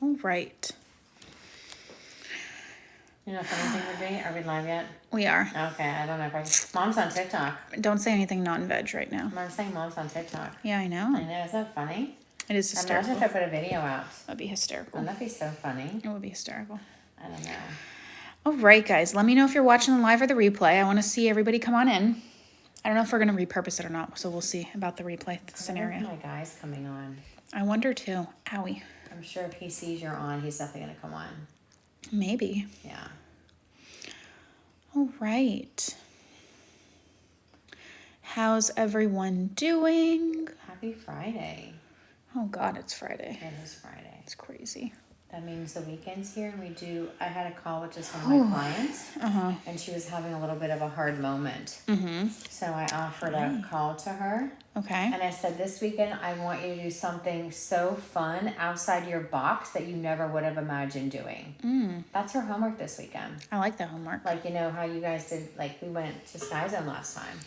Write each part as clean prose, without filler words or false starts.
All right. You know, funny thing would be, are we live yet? We are. Okay, I don't know if Mom's on TikTok. Don't say anything non-veg right now. I'm saying Mom's on TikTok. Yeah, I know. I know, is that funny? It is hysterical. Imagine if I put a video out. That'd be hysterical. Wouldn't that be so funny? It would be hysterical. I don't know. All right, guys. Let me know if you're watching the live or the replay. I want to see everybody come on in. I don't know if we're going to repurpose it or not, so we'll see about the replay scenario. My guy's coming on. I wonder too. Owie. I'm sure if he sees you're on, he's definitely going to come on. Maybe. Yeah. All right. How's everyone doing? Happy Friday. Oh God, it's Friday. It is Friday. It's crazy. That means the weekend's here, and I had a call with just one of my clients, and she was having a little bit of a hard moment. So I offered a call to her. Okay. And I said, this weekend, I want you to do something so fun outside your box that you never would have imagined doing. That's her homework this weekend. I like the homework. Like, you know how you guys did, like, we went to Sky Zone last time.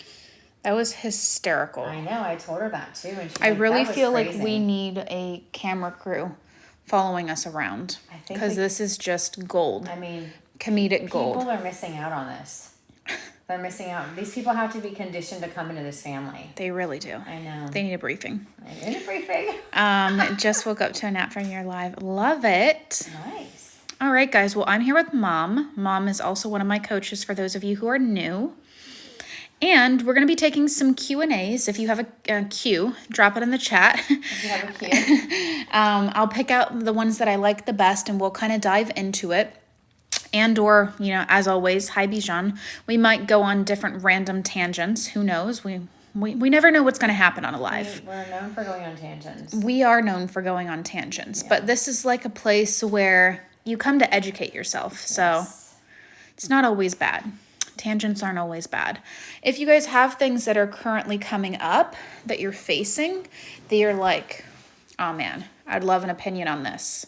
That was hysterical. I know, I told her that too. And I really feel like we need a camera crew following us around. Because this is just gold. I mean, comedic gold. People are missing out on this. They're missing out. These people have to be conditioned to come into this family. They really do. I know. They need a briefing. I need a briefing. Just woke up to a nap from your live. Love it. Nice. All right, guys. Well, I'm here with Mom. Mom is also one of my coaches for those of you who are new. And we're going to be taking some Q&As. If you have a Q, drop it in the chat. If you have a Q. I'll pick out the ones that I like the best and we'll kind of dive into it. And or, you know, as always, hi Bijan, we might go on different random tangents. Who knows? We never know what's going to happen on a live. We're known for going on tangents. We are known for going on tangents. Yeah. But this is like a place where you come to educate yourself. So it's not always bad. Tangents aren't always bad. If you guys have things that are currently coming up that you're facing, that you're like, oh man, I'd love an opinion on this.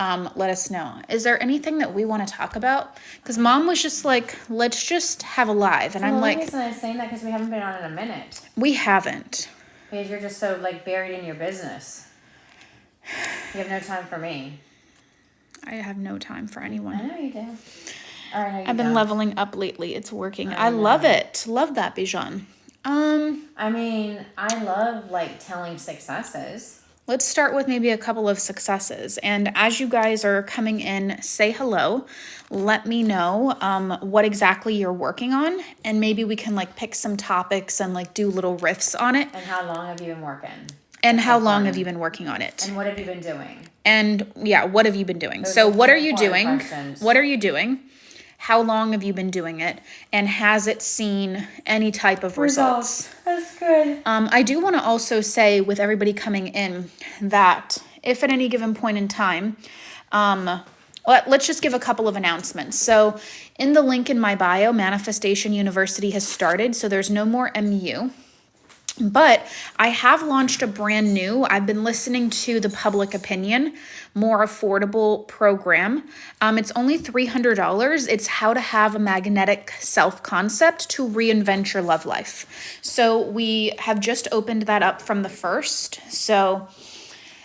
Let us know. Is there anything that we want to talk about? Because Mom was just like, let's just have a live. And I'm like, the reason I'm saying that because we haven't been on in a minute. We haven't. Because you're just so like buried in your business. You have no time for me. I have no time for anyone. I know you do. I've been leveling up lately. It's working. I love it. Love that, Bijan. I mean, I love like telling successes. Let's start with maybe a couple of successes. And as you guys are coming in, say hello. Let me know what exactly you're working on. And maybe we can like pick some topics and like do little riffs on it. And how long have you been working? And how long have you been working on it? And what have you been doing? And yeah, what have you been doing? So what are you doing? What are you doing? How long have you been doing it? And has it seen any type of results? That's good. I do want to also say with everybody coming in that if at any given point in time, let's just give a couple of announcements. So in the link in my bio, Manifestation University has started. So there's no more MU. But I have launched a brand new, I've been listening to the Public Opinion, more affordable program. It's only $300. It's how to have a magnetic self-concept to reinvent your love life. So we have just opened that up from the 1st. So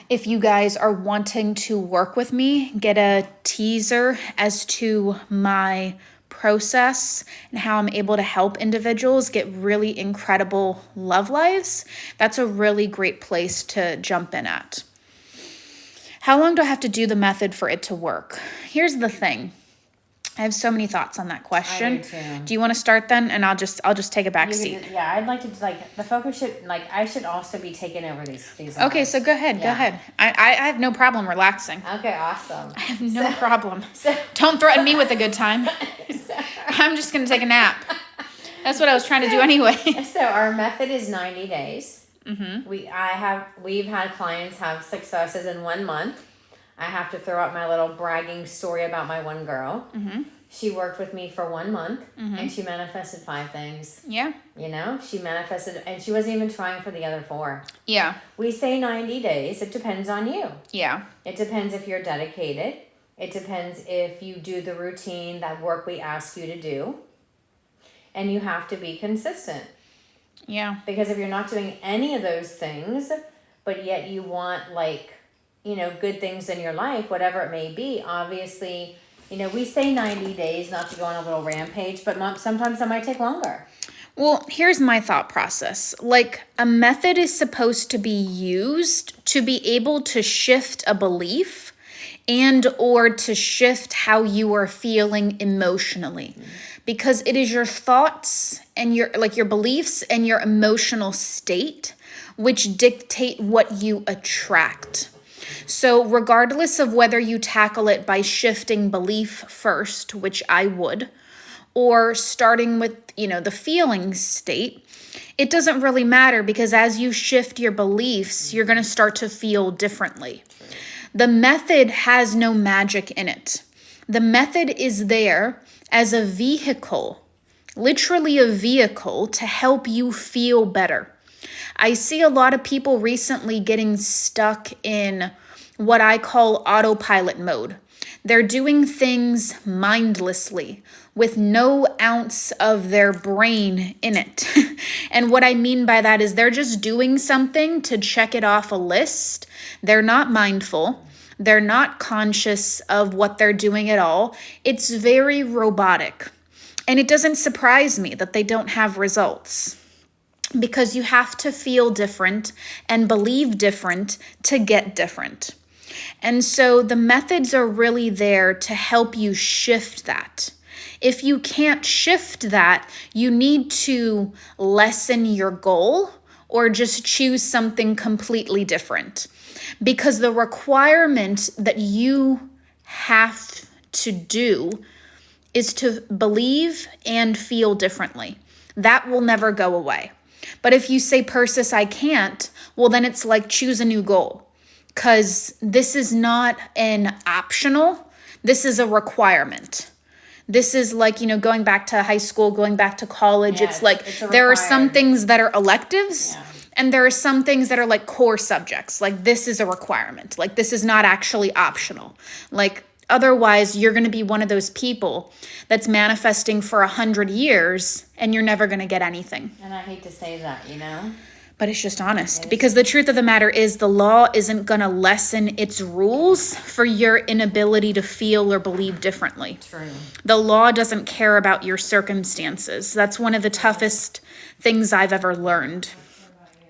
if you guys are wanting to work with me, get a teaser as to my process and how I'm able to help individuals get really incredible love lives, that's a really great place to jump in at. How long do I have to do the method for it to work? Here's the thing. I have so many thoughts on that question. I do too. Do you want to start then? And I'll just take a back seat. Yeah, I'd like to like the focus should I should also be taking over these. Okay, so go ahead. Go ahead. I have no problem relaxing. Okay, awesome. I have no problem. Don't threaten me with a good time. I'm just gonna take a nap. That's what I was trying to do anyway. So our method is 90 days. Mm-hmm. We've had clients have successes in 1 month. I have to throw out my little bragging story about my one girl. Mm-hmm. She worked with me for 1 month, mm-hmm. and she manifested 5 things. Yeah. You know, she manifested, and she wasn't even trying for the other 4. Yeah. We say 90 days. It depends on you. Yeah. It depends if you're dedicated. It depends if you do the routine, that work we ask you to do. And you have to be consistent. Yeah. Because if you're not doing any of those things, but yet you want like good things in your life, whatever it may be. Obviously, we say 90 days, not to go on a little rampage, but sometimes that might take longer. Well, here's my thought process. Like, a method is supposed to be used to be able to shift a belief and or to shift how you are feeling emotionally. Because it is your thoughts and your beliefs and your emotional state which dictate what you attract. So regardless of whether you tackle it by shifting belief first, which I would, or starting with, the feeling state, it doesn't really matter, because as you shift your beliefs, you're going to start to feel differently. The method has no magic in it. The method is there as a vehicle, literally a vehicle to help you feel better. I see a lot of people recently getting stuck in what I call autopilot mode. They're doing things mindlessly with no ounce of their brain in it. And what I mean by that is they're just doing something to check it off a list. They're not mindful. They're not conscious of what they're doing at all. It's very robotic. And it doesn't surprise me that they don't have results, because you have to feel different and believe different to get different. And so the methods are really there to help you shift that. If you can't shift that, you need to lessen your goal or just choose something completely different. Because the requirement that you have to do is to believe and feel differently. That will never go away. But if you say, Persis, I can't, well, then it's like choose a new goal. Because this is not an optional, this is a requirement. This is like, going back to high school, going back to college. Yes, it's like there are some things that are electives, and there are some things that are like core subjects. Like, this is a requirement. Like, this is not actually optional. Like, otherwise, you're going to be one of those people that's manifesting for 100 years and you're never going to get anything. And I hate to say that, But it's just honest, because the truth of the matter is the law isn't going to lessen its rules for your inability to feel or believe differently. True. The law doesn't care about your circumstances. That's one of the toughest things I've ever learned,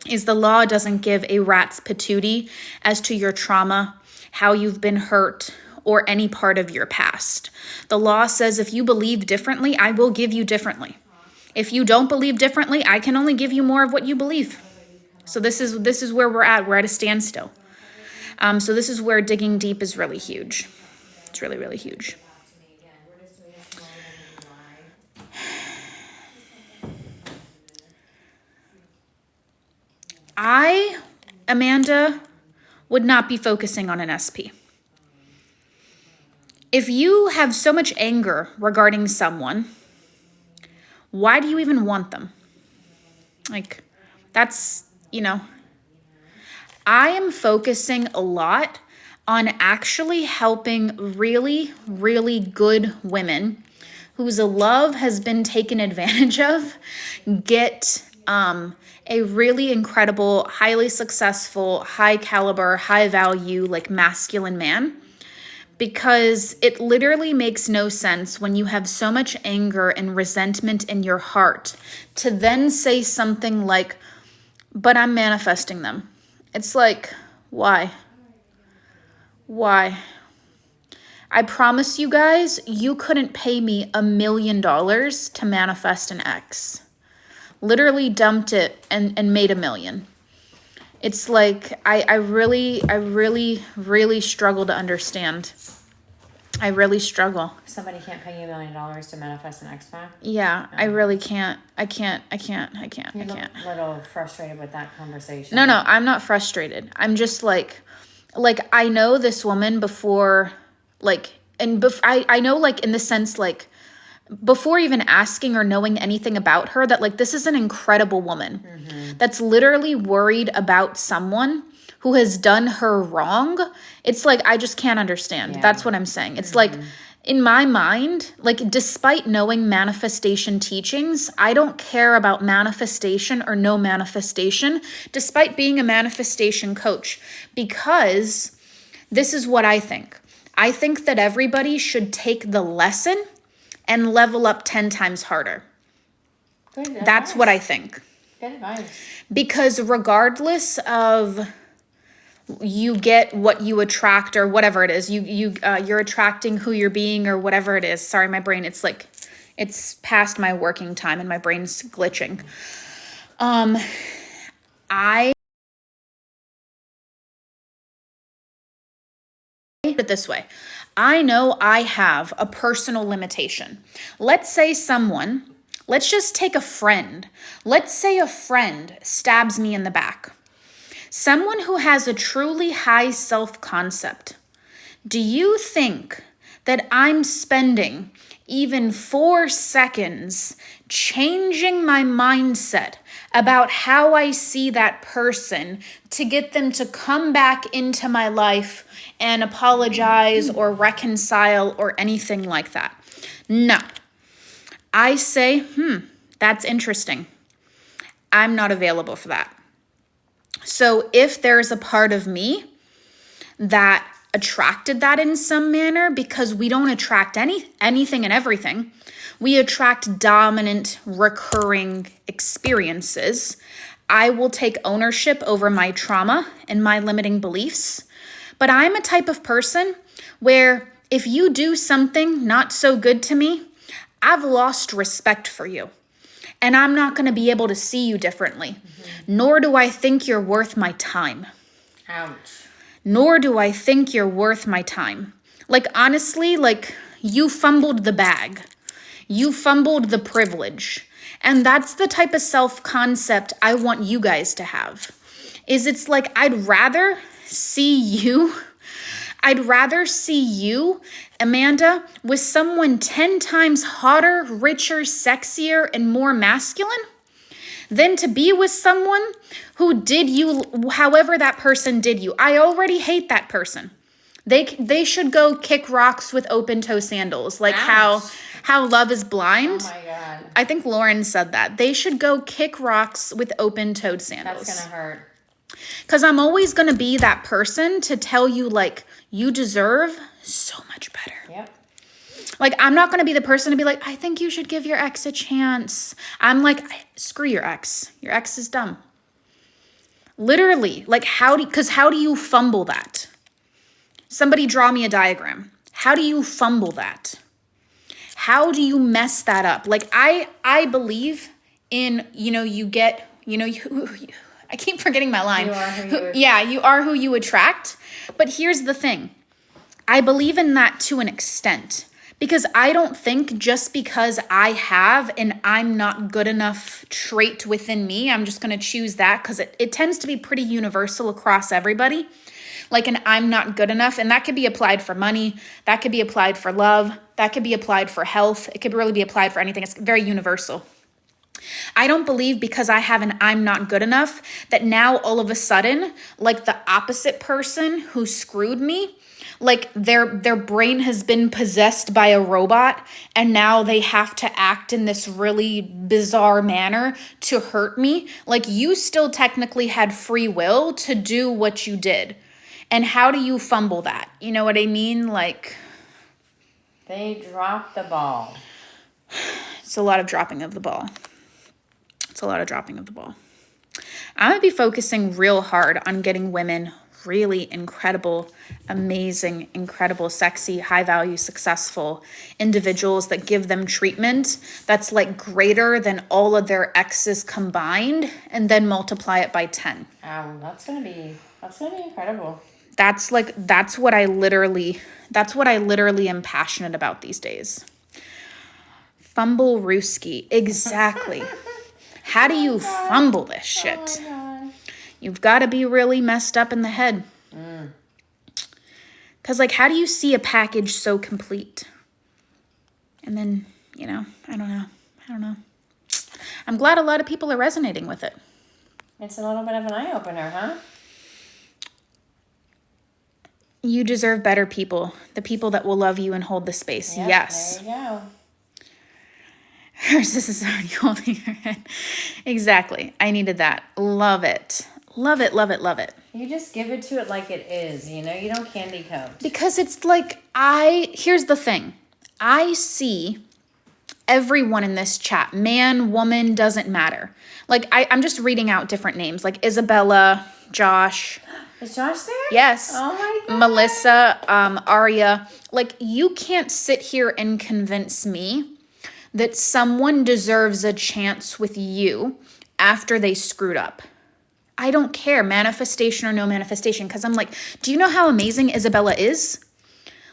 is the law doesn't give a rat's patootie as to your trauma, how you've been hurt, or any part of your past. The law says if you believe differently, I will give you differently. If you don't believe differently, I can only give you more of what you believe. So this is where we're at. We're at a standstill. So this is where digging deep is really huge. It's really, really huge. I, Amanda, would not be focusing on an SP. If you have so much anger regarding someone, why do you even want them? Like, that's, I am focusing a lot on actually helping really, really good women whose love has been taken advantage of get a really incredible, highly successful, high caliber, high value, like masculine man. Because it literally makes no sense when you have so much anger and resentment in your heart to then say something like, but I'm manifesting them. It's like, why? Why? I promise you guys, you couldn't pay me $1 million to manifest an ex. Literally dumped it and made $1 million. It's like, I really struggle to understand. I really struggle. Somebody can't pay you $1 million to manifest an ex-pack? Yeah, I really can't. I can't. You're a little frustrated with that conversation. No, I'm not frustrated. I'm just like I know this woman before, I know, like, in the sense, like, before even asking or knowing anything about her, that, like, this is an incredible woman that's literally worried about someone who has done her wrong. It's like, I just can't understand. Yeah. That's what I'm saying. It's like, in my mind, like, despite knowing manifestation teachings, I don't care about manifestation or no manifestation, despite being a manifestation coach, because This is what I think. I think that everybody should take the lesson and level up 10 times harder. Good advice. That's what I think. Good advice. Because regardless of you get what you attract or whatever it is, you're attracting who you're being or whatever it is. Sorry, my brain, it's past my working time and my brain's glitching. I put it this way. I know I have a personal limitation. Let's just take a friend. Let's say a friend stabs me in the back. Someone who has a truly high self-concept. Do you think that I'm spending even 4 seconds changing my mindset about how I see that person to get them to come back into my life and apologize or reconcile or anything like that? No. I say, that's interesting. I'm not available for that. So if there's a part of me that attracted that in some manner, because we don't attract anything and everything, we attract dominant, recurring experiences. I will take ownership over my trauma and my limiting beliefs. But I'm a type of person where if you do something not so good to me, I've lost respect for you. And I'm not going to be able to see you differently. Nor do I think you're worth my time. Ouch. Nor do I think you're worth my time. Like, honestly, like, you fumbled the bag. You fumbled the privilege. And that's the type of self-concept I want you guys to have. It's like, I'd rather see you, Amanda, with someone 10 times hotter, richer, sexier, and more masculine than to be with someone who did you however that person did you. I already hate that person. They should go kick rocks with open-toe sandals, like how Love is Blind. Oh my God. I think Lauren said that. They should go kick rocks with open-toed sandals. That's gonna hurt. Because I'm always going to be that person to tell you, like, you deserve so much better. Yep. Like, I'm not going to be the person to be like, I think you should give your ex a chance. I'm like, screw your ex. Your ex is dumb. Literally, like, how do you fumble that? Somebody draw me a diagram. How do you fumble that? How do you mess that up? Like, I believe in, I keep forgetting my line. You are who you attract. But here's the thing. I believe in that to an extent. Because I don't think just because I have an I'm not good enough trait within me, I'm just going to choose that, because it tends to be pretty universal across everybody. Like an I'm not good enough. And that could be applied for money. That could be applied for love. That could be applied for health. It could really be applied for anything. It's very universal. I don't believe because I have an I'm not good enough that now all of a sudden, like the opposite person who screwed me, like their brain has been possessed by a robot and now they have to act in this really bizarre manner to hurt me. Like, you still technically had free will to do what you did. And how do you fumble that? You know what I mean? Like, they dropped the ball. It's a lot of dropping of the ball. I'm going to be focusing real hard on getting women really incredible, amazing, incredible, sexy, high value, successful individuals that give them treatment that's like greater than all of their exes combined, and then multiply it by 10. That's gonna be incredible. That's what I literally am passionate about these days. Fumble Rooski. Exactly. How do you fumble this shit? Oh my God. You've got to be really messed up in the head. Because, like, how do you see a package so complete? And then, I don't know. I'm glad a lot of people are resonating with it. It's a little bit of an eye-opener, huh? You deserve better people. The people that will love you and hold the space. Yep, yes. There you go. Her sister is already holding her head. Exactly. I needed that. Love it. Love it, love it, love it. You just give it to it like it is, you don't candy coat. Because it's like, here's the thing. I see everyone in this chat, man, woman, doesn't matter. Like, I'm just reading out different names, like Isabella, Josh. Is Josh there? Yes. Oh my God. Melissa, Aria. Like, you can't sit here and convince me that someone deserves a chance with you after they screwed up. I don't care, manifestation or no manifestation, because I'm like, do you know how amazing Isabella is?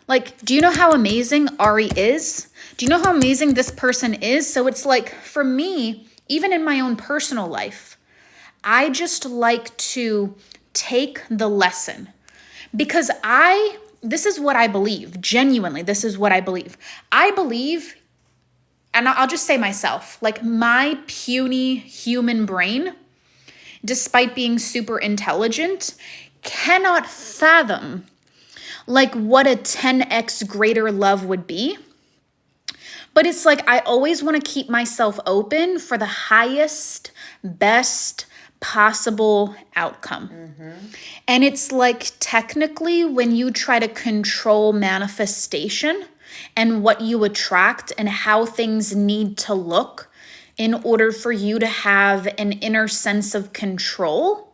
Like, do you know how amazing Ari is? Do you know how amazing this person is? So it's like, for me, even in my own personal life, I just like to take the lesson. Because this is what I believe. Genuinely, this is what I believe. I believe, and I'll just say myself, like my puny human brain, despite being super intelligent, cannot fathom like what a 10x greater love would be. But it's like I always want to keep myself open for the highest, best possible outcome. And it's like technically when you try to control manifestation and what you attract and how things need to look in order for you to have an inner sense of control,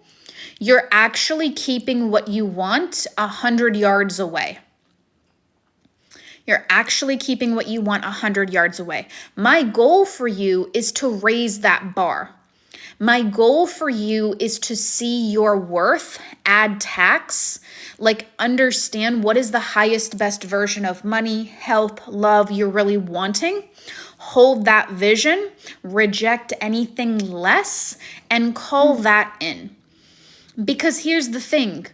you're actually keeping what you want 100 yards away. You're actually keeping what you want 100 yards away. My goal for you is to raise that bar. My goal for you is to see your worth, add tax, like understand what is the highest, best version of money, health, love you're really wanting. Hold that vision, reject anything less, and call that in. Because here's the thing.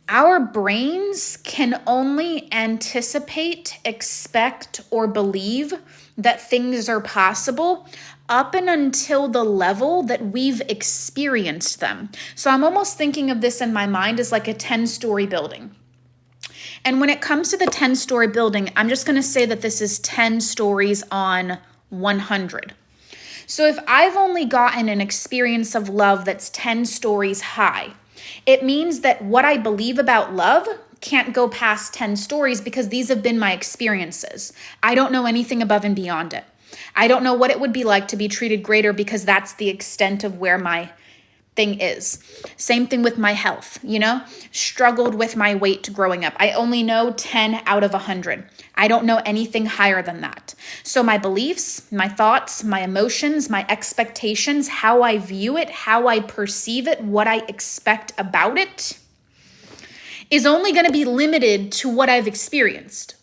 Our brains can only anticipate, expect, or believe that things are possible up and until the level that we've experienced them. So I'm almost thinking of this in my mind as like a 10-story building. And when it comes to the 10-story building, I'm just going to say that this is 10 stories on 100. So if I've only gotten an experience of love that's 10 stories high, it means that what I believe about love can't go past 10 stories because these have been my experiences. I don't know anything above and beyond it. I don't know what it would be like to be treated greater because that's the extent of where my thing is. Same thing with my health, struggled with my weight growing up. I only know 10 out of 100. I don't know anything higher than that. So my beliefs, my thoughts, my emotions, my expectations, how I view it, how I perceive it, what I expect about it is only going to be limited to what I've experienced.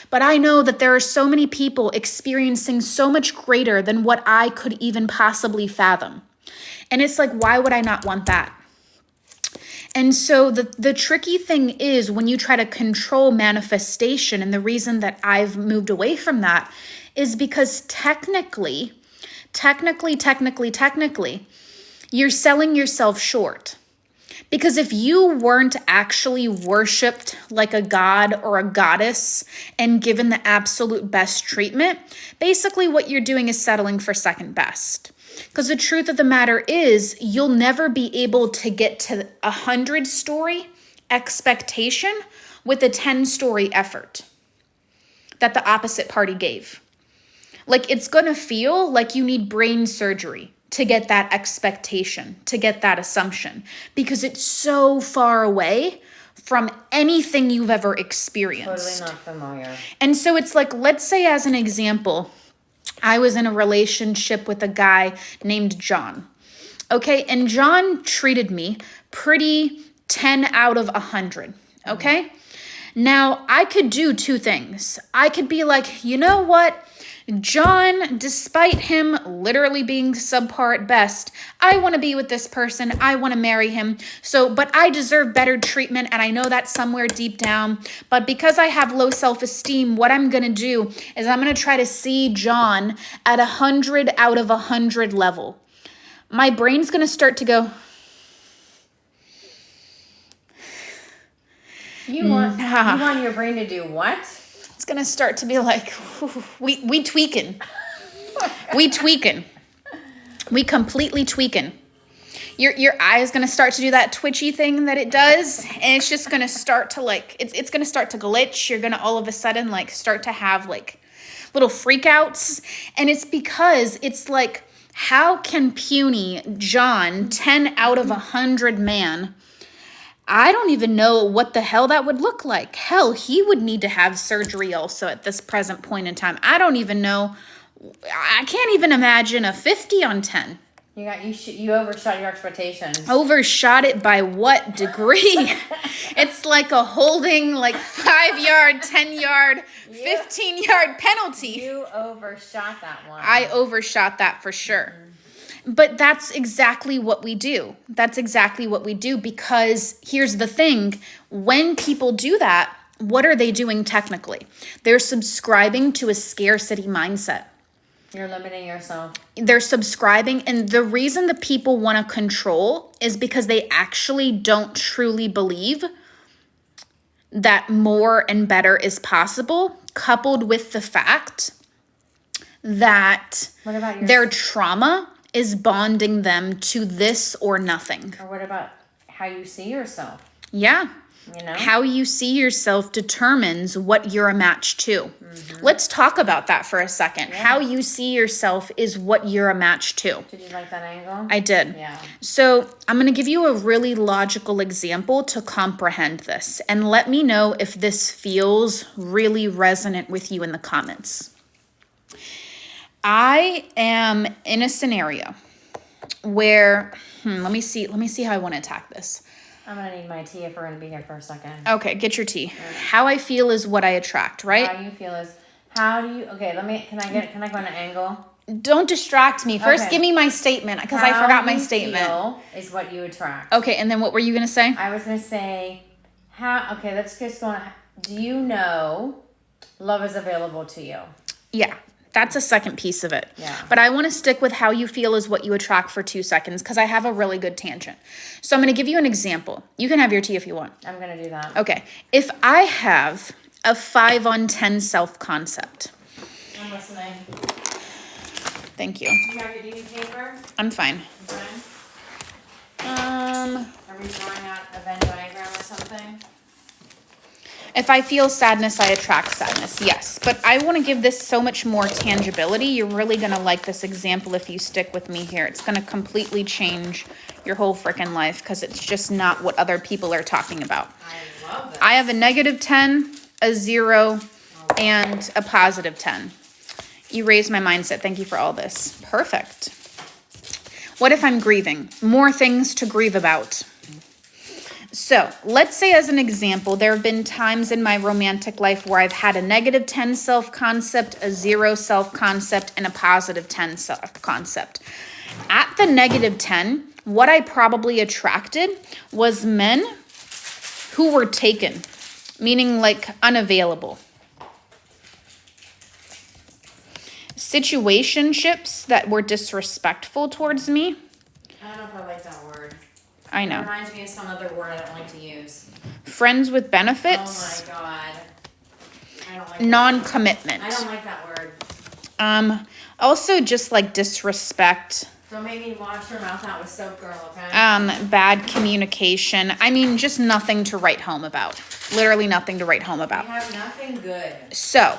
But I know that there are so many people experiencing so much greater than what I could even possibly fathom. And it's like, why would I not want that? And so the tricky thing is when you try to control manifestation, and the reason that I've moved away from that is because technically, you're selling yourself short. Because if you weren't actually worshipped like a god or a goddess and given the absolute best treatment, basically what you're doing is settling for second best. Because the truth of the matter is, you'll never be able to get to 100-story expectation with a 10-story effort that the opposite party gave. Like, it's going to feel like you need brain surgery to get that expectation, to get that assumption, because it's so far away from anything you've ever experienced. Totally not familiar. And so it's like, let's say as an example, I was in a relationship with a guy named John. Okay, and John treated me pretty 10 out of 100. Okay? Now, I could do two things. I could be like, you know what? John, despite him literally being subpar at best, I want to be with this person. I want to marry him. But I deserve better treatment, and I know that somewhere deep down. But because I have low self-esteem, what I'm going to do is I'm going to try to see John at 100 out of 100 level. My brain's going to start to go, You want your brain to do what? It's going to start to be like, we tweaking. We tweaking. We completely tweaking. your eye is going to start to do that twitchy thing that it does, and it's just going to start to like it's going to start to glitch. You're going to all of a sudden like start to have like little freakouts, and it's because it's like, how can puny John, 10 out of 100 man, I don't even know what the hell that would look like. Hell, he would need to have surgery also at this present point in time. I don't even know. I can't even imagine a 50 on 10. You overshot your expectations. Overshot it by what degree? It's like a holding, like 5-yard, 10-yard, 15-yard penalty. You overshot that one. I overshot that for sure. But that's exactly what we do. That's exactly what we do, because here's the thing. When people do that, what are they doing technically? They're subscribing to a scarcity mindset. You're limiting yourself. They're subscribing, and the reason the people want to control is because they actually don't truly believe that more and better is possible, coupled with the fact that their trauma is bonding them to this or nothing. Or what about how you see yourself? Yeah. You know? How you see yourself determines what you're a match to. Mm-hmm. Let's talk about that for a second. Yeah. How you see yourself is what you're a match to. Did you like that angle? I did. Yeah. So I'm going to give you a really logical example to comprehend this. And let me know if this feels really resonant with you in the comments. I am in a scenario where, let me see how I want to attack this. I'm going to need my tea if we're going to be here for a second. Okay, get your tea. How I feel is what I attract, right? How you feel is, okay, can I go on an angle? Don't distract me. First, give me my statement, because I forgot my statement. Feel is what you attract. Okay, and then what were you going to say? I was going to say, let's just go on. Do you know love is available to you? Yeah. That's a second piece of it. Yeah. But I want to stick with how you feel is what you attract for 2 seconds, because I have a really good tangent. So I'm going to give you an example. You can have your tea if you want. I'm going to do that. Okay. If I have a 5 on 10 self-concept. I'm listening. Thank you. Do you need paper? I'm fine. Okay. Are we drawing out a Venn diagram or something? If I feel sadness, I attract sadness. Yes. But I want to give this so much more tangibility. You're really going to like this example if you stick with me here. It's going to completely change your whole freaking life, because it's just not what other people are talking about. I love this. I have a negative 10, a 0, and a positive 10. You raised my mindset. Thank you for all this. Perfect. What if I'm grieving? More things to grieve about. So let's say, as an example, there have been times in my romantic life where I've had a negative 10 self-concept, a 0 self-concept, and a positive 10 self-concept. At the negative 10, what I probably attracted was men who were taken, meaning like unavailable. Situationships that were disrespectful towards me. I don't know if I like that word. I know. It reminds me of some other word I don't like to use. Friends with benefits. Oh my God. I don't like non-commitment. I don't like that word. Also just like disrespect. Don't make me wash your mouth out with soap, girl, okay? Bad communication. I mean, just nothing to write home about. Literally nothing to write home about. You have nothing good. So,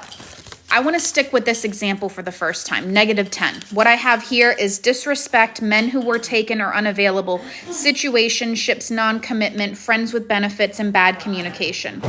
I want to stick with this example for the first time. Negative 10. What I have here is disrespect, men who were taken or unavailable, situationships, non-commitment, friends with benefits, and bad communication.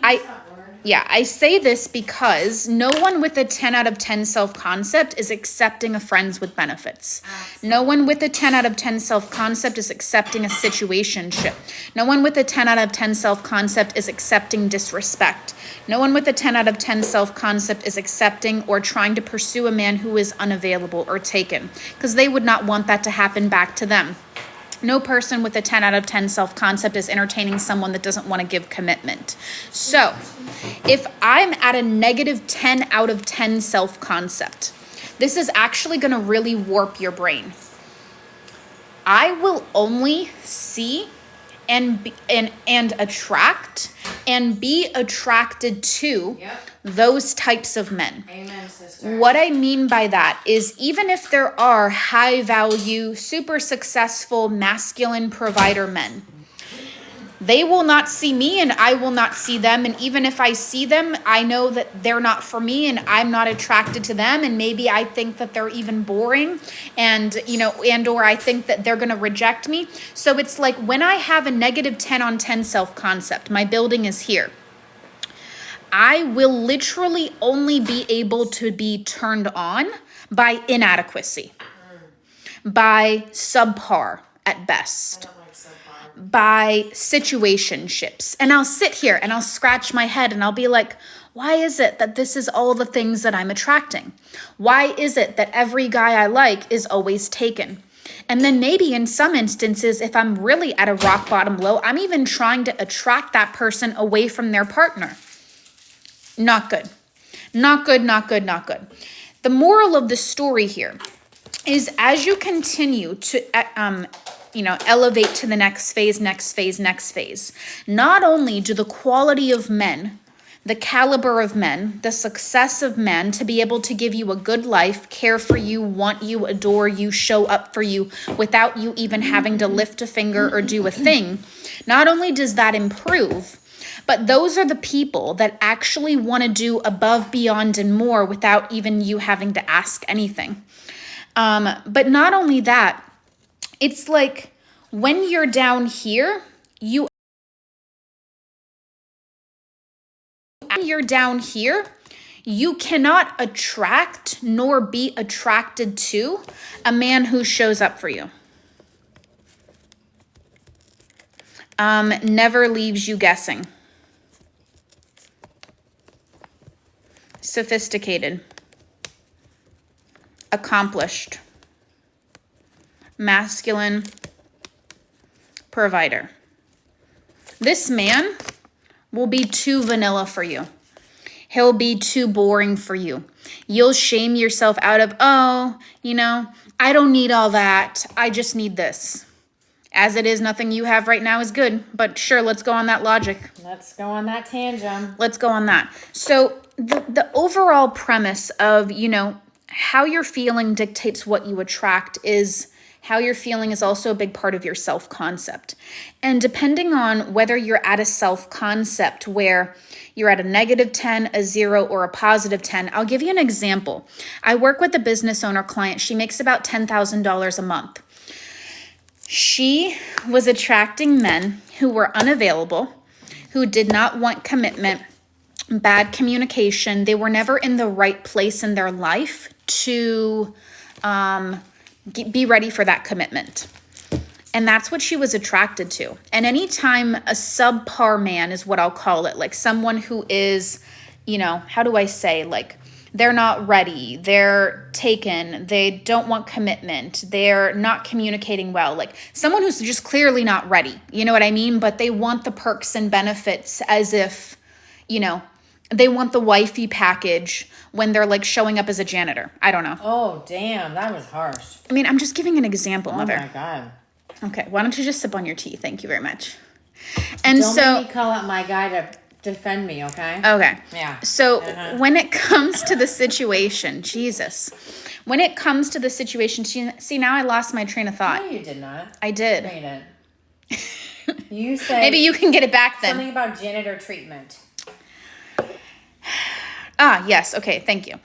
I say this because no one with a 10 out of 10 self-concept is accepting a friends with benefits. No one with a 10 out of 10 self-concept is accepting a situationship. No one with a 10 out of 10 self-concept is accepting disrespect. No one with a 10 out of 10 self-concept is accepting or trying to pursue a man who is unavailable or taken, because they would not want that to happen back to them. No person with a 10 out of 10 self-concept is entertaining someone that doesn't want to give commitment. So, if I'm at a negative 10 out of 10 self-concept, this is actually going to really warp your brain. I will only see and attract and be attracted to Yep. those types of men. Amen, sister. What I mean by that is even if there are high value, super successful, masculine provider men, they will not see me and I will not see them. And even if I see them, I know that they're not for me and I'm not attracted to them. And maybe I think that they're even boring and, or I think that they're going to reject me. So it's like when I have a negative 10 on 10 self-concept, my building is here. I will literally only be able to be turned on by inadequacy, by subpar at best, by situationships. And I'll sit here and I'll scratch my head and I'll be like, why is it that this is all the things that I'm attracting? Why is it that every guy I like is always taken? And then maybe in some instances, if I'm really at a rock bottom low, I'm even trying to attract that person away from their partner. Not good. Not good, not good, not good. The moral of the story here is as you continue to elevate to the next phase, not only do the quality of men, the caliber of men, the success of men to be able to give you a good life, care for you, want you, adore you, show up for you without you even having to lift a finger or do a thing, not only does that improve, but those are the people that actually want to do above, beyond, and more without even you having to ask anything. But not only that, it's like when you're down here, you cannot attract nor be attracted to a man who shows up for you. Never leaves you guessing. Sophisticated, accomplished, masculine, provider. This man will be too vanilla for you. He'll be too boring for you. You'll shame yourself out of, I don't need all that. I just need this. As it is, nothing you have right now is good. But sure, let's go on that logic. Let's go on that tangent. Let's go on that. So the overall premise of, how you're feeling dictates what you attract is how you're feeling is also a big part of your self-concept. And depending on whether you're at a self-concept where you're at a negative 10, a 0, or a positive 10, I'll give you an example. I work with a business owner client. She makes about $10,000 a month. She was attracting men who were unavailable, who did not want commitment, bad communication. They were never in the right place in their life to be ready for that commitment. And that's what she was attracted to. And anytime a subpar man is what I'll call it, like someone who is, how do I say, like they're not ready, they're taken, they don't want commitment, they're not communicating well, like someone who's just clearly not ready, you know what I mean? But they want the perks and benefits as if, they want the wifey package when they're like showing up as a janitor. I don't know. Oh, damn. That was harsh. I mean, I'm just giving an example, Mother. Oh, my God. Okay, why don't you just sip on your tea? Thank you very much. And Don't make me call out my guy to defend me, okay? Okay. Yeah. So when it comes to the situation, when it comes to the situation, see, now I lost my train of thought. No, you did not. I did. No, you didn't. You said Maybe you can get it back then. something about janitor treatment. Yes. Okay. Thank you.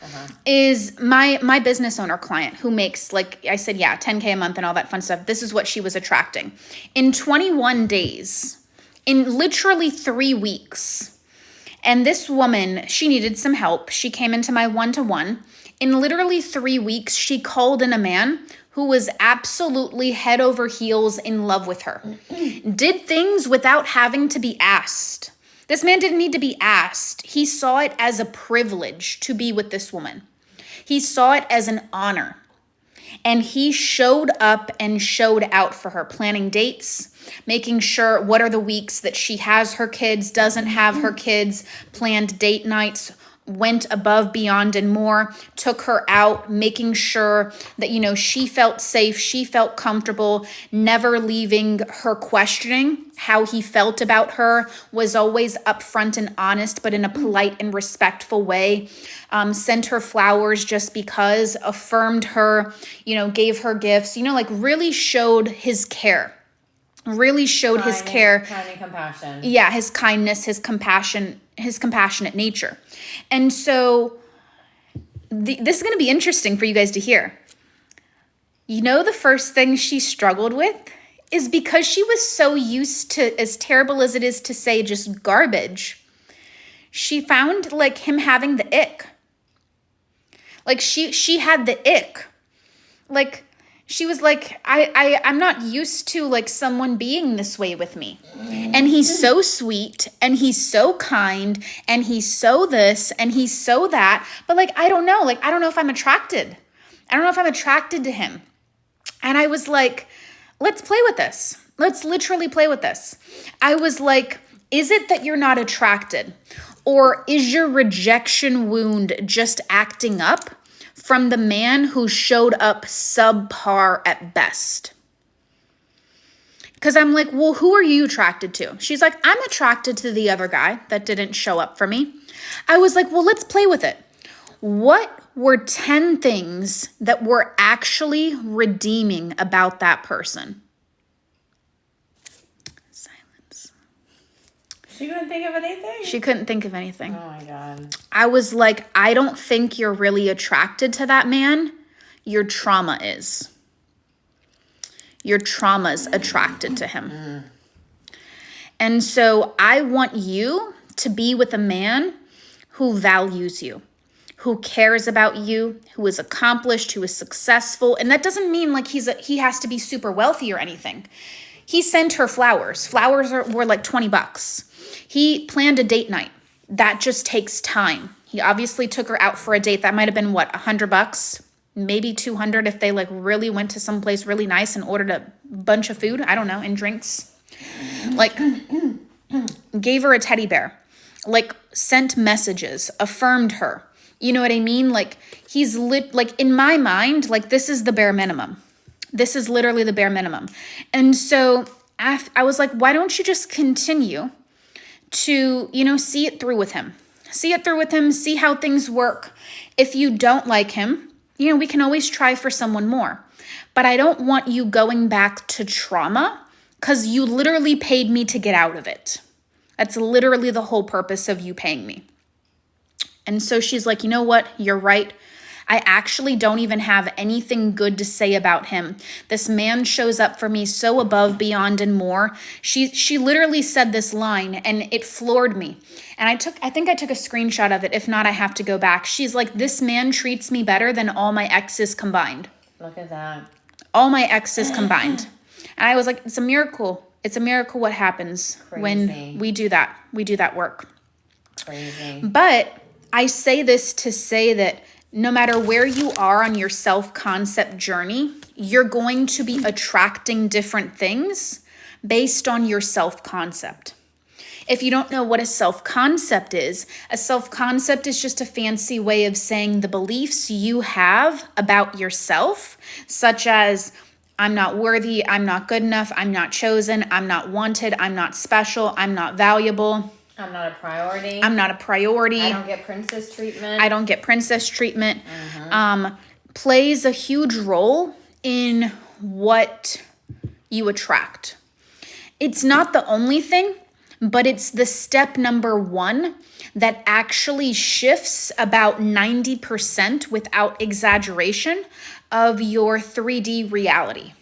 Is my business owner client who makes, like I said, $10K a month and all that fun stuff. This is what she was attracting. In 21 days, in literally 3 weeks. And this woman, she needed some help. She came into my one-to-one. In literally 3 weeks, she called in a man who was absolutely head over heels in love with her. Did things without having to be asked. This man didn't need to be asked. He saw it as a privilege to be with this woman. He saw it as an honor. And he showed up and showed out for her, planning dates, making sure what are the weeks that she has her kids, doesn't have her kids, planned date nights, went above, beyond, and more, took her out, making sure that, she felt safe, she felt comfortable, never leaving her questioning how he felt about her, was always upfront and honest, but in a polite and respectful way, sent her flowers just because, affirmed her, gave her gifts, really showed his care. Really showed his care. Kind and compassion. Yeah, his kindness, his compassion, his compassionate nature. And so this is going to be interesting for you guys to hear. The first thing she struggled with is because she was so used to, as terrible as it is to say, just garbage. She found him having the ick. She had the ick. She was like, I'm not used to someone being this way with me. And he's so sweet and he's so kind and he's so this and he's so that. But I don't know. I don't know if I'm attracted. I don't know if I'm attracted to him. And I was like, let's play with this. Let's literally play with this. I was like, is it that you're not attracted? Or is your rejection wound just acting up from the man who showed up subpar at best? Because I'm like, well, who are you attracted to? She's like, I'm attracted to the other guy that didn't show up for me. I was like, well, let's play with it. What were 10 things that were actually redeeming about that person? Silence. She couldn't think of anything? She couldn't think of anything. Oh my God. I was like, I don't think you're really attracted to that man. Your trauma is. Your trauma's attracted to him. And so I want you to be with a man who values you, who cares about you, who is accomplished, who is successful. And that doesn't mean he has to be super wealthy or anything. He sent her flowers. Flowers were $20. He planned a date night. That just takes time. He obviously took her out for a date. That might have been $100, maybe $200 if they really went to someplace really nice and ordered a bunch of food. I don't know, and drinks. Gave her a teddy bear. Sent messages, affirmed her. You know what I mean? He's in my mind, this is the bare minimum. This is literally the bare minimum. And so I was like, why don't you just continue to, see it through with him. See it through with him, see how things work. If you don't like him, we can always try for someone more. But I don't want you going back to trauma because you literally paid me to get out of it. That's literally the whole purpose of you paying me. And so she's like, you know what? You're right. I actually don't even have anything good to say about him. This man shows up for me so above, beyond, and more. She literally said this line and it floored me. And I think I took a screenshot of it. If not, I have to go back. She's like, this man treats me better than all my exes combined. Look at that. All my exes combined. And I was like, it's a miracle. It's a miracle what happens when we do that. We do that work. Crazy. But I say this to say that no matter where you are on your self-concept journey, you're going to be attracting different things based on your self-concept. If you don't know what a self-concept is just a fancy way of saying the beliefs you have about yourself, such as I'm not worthy, I'm not good enough, I'm not chosen, I'm not wanted, I'm not special, I'm not valuable. I'm not a priority. I'm not a priority. I don't get princess treatment. I don't get princess treatment. Plays a huge role in what you attract. It's not the only thing, but it's the step number one that actually shifts about 90% without exaggeration of your 3D reality.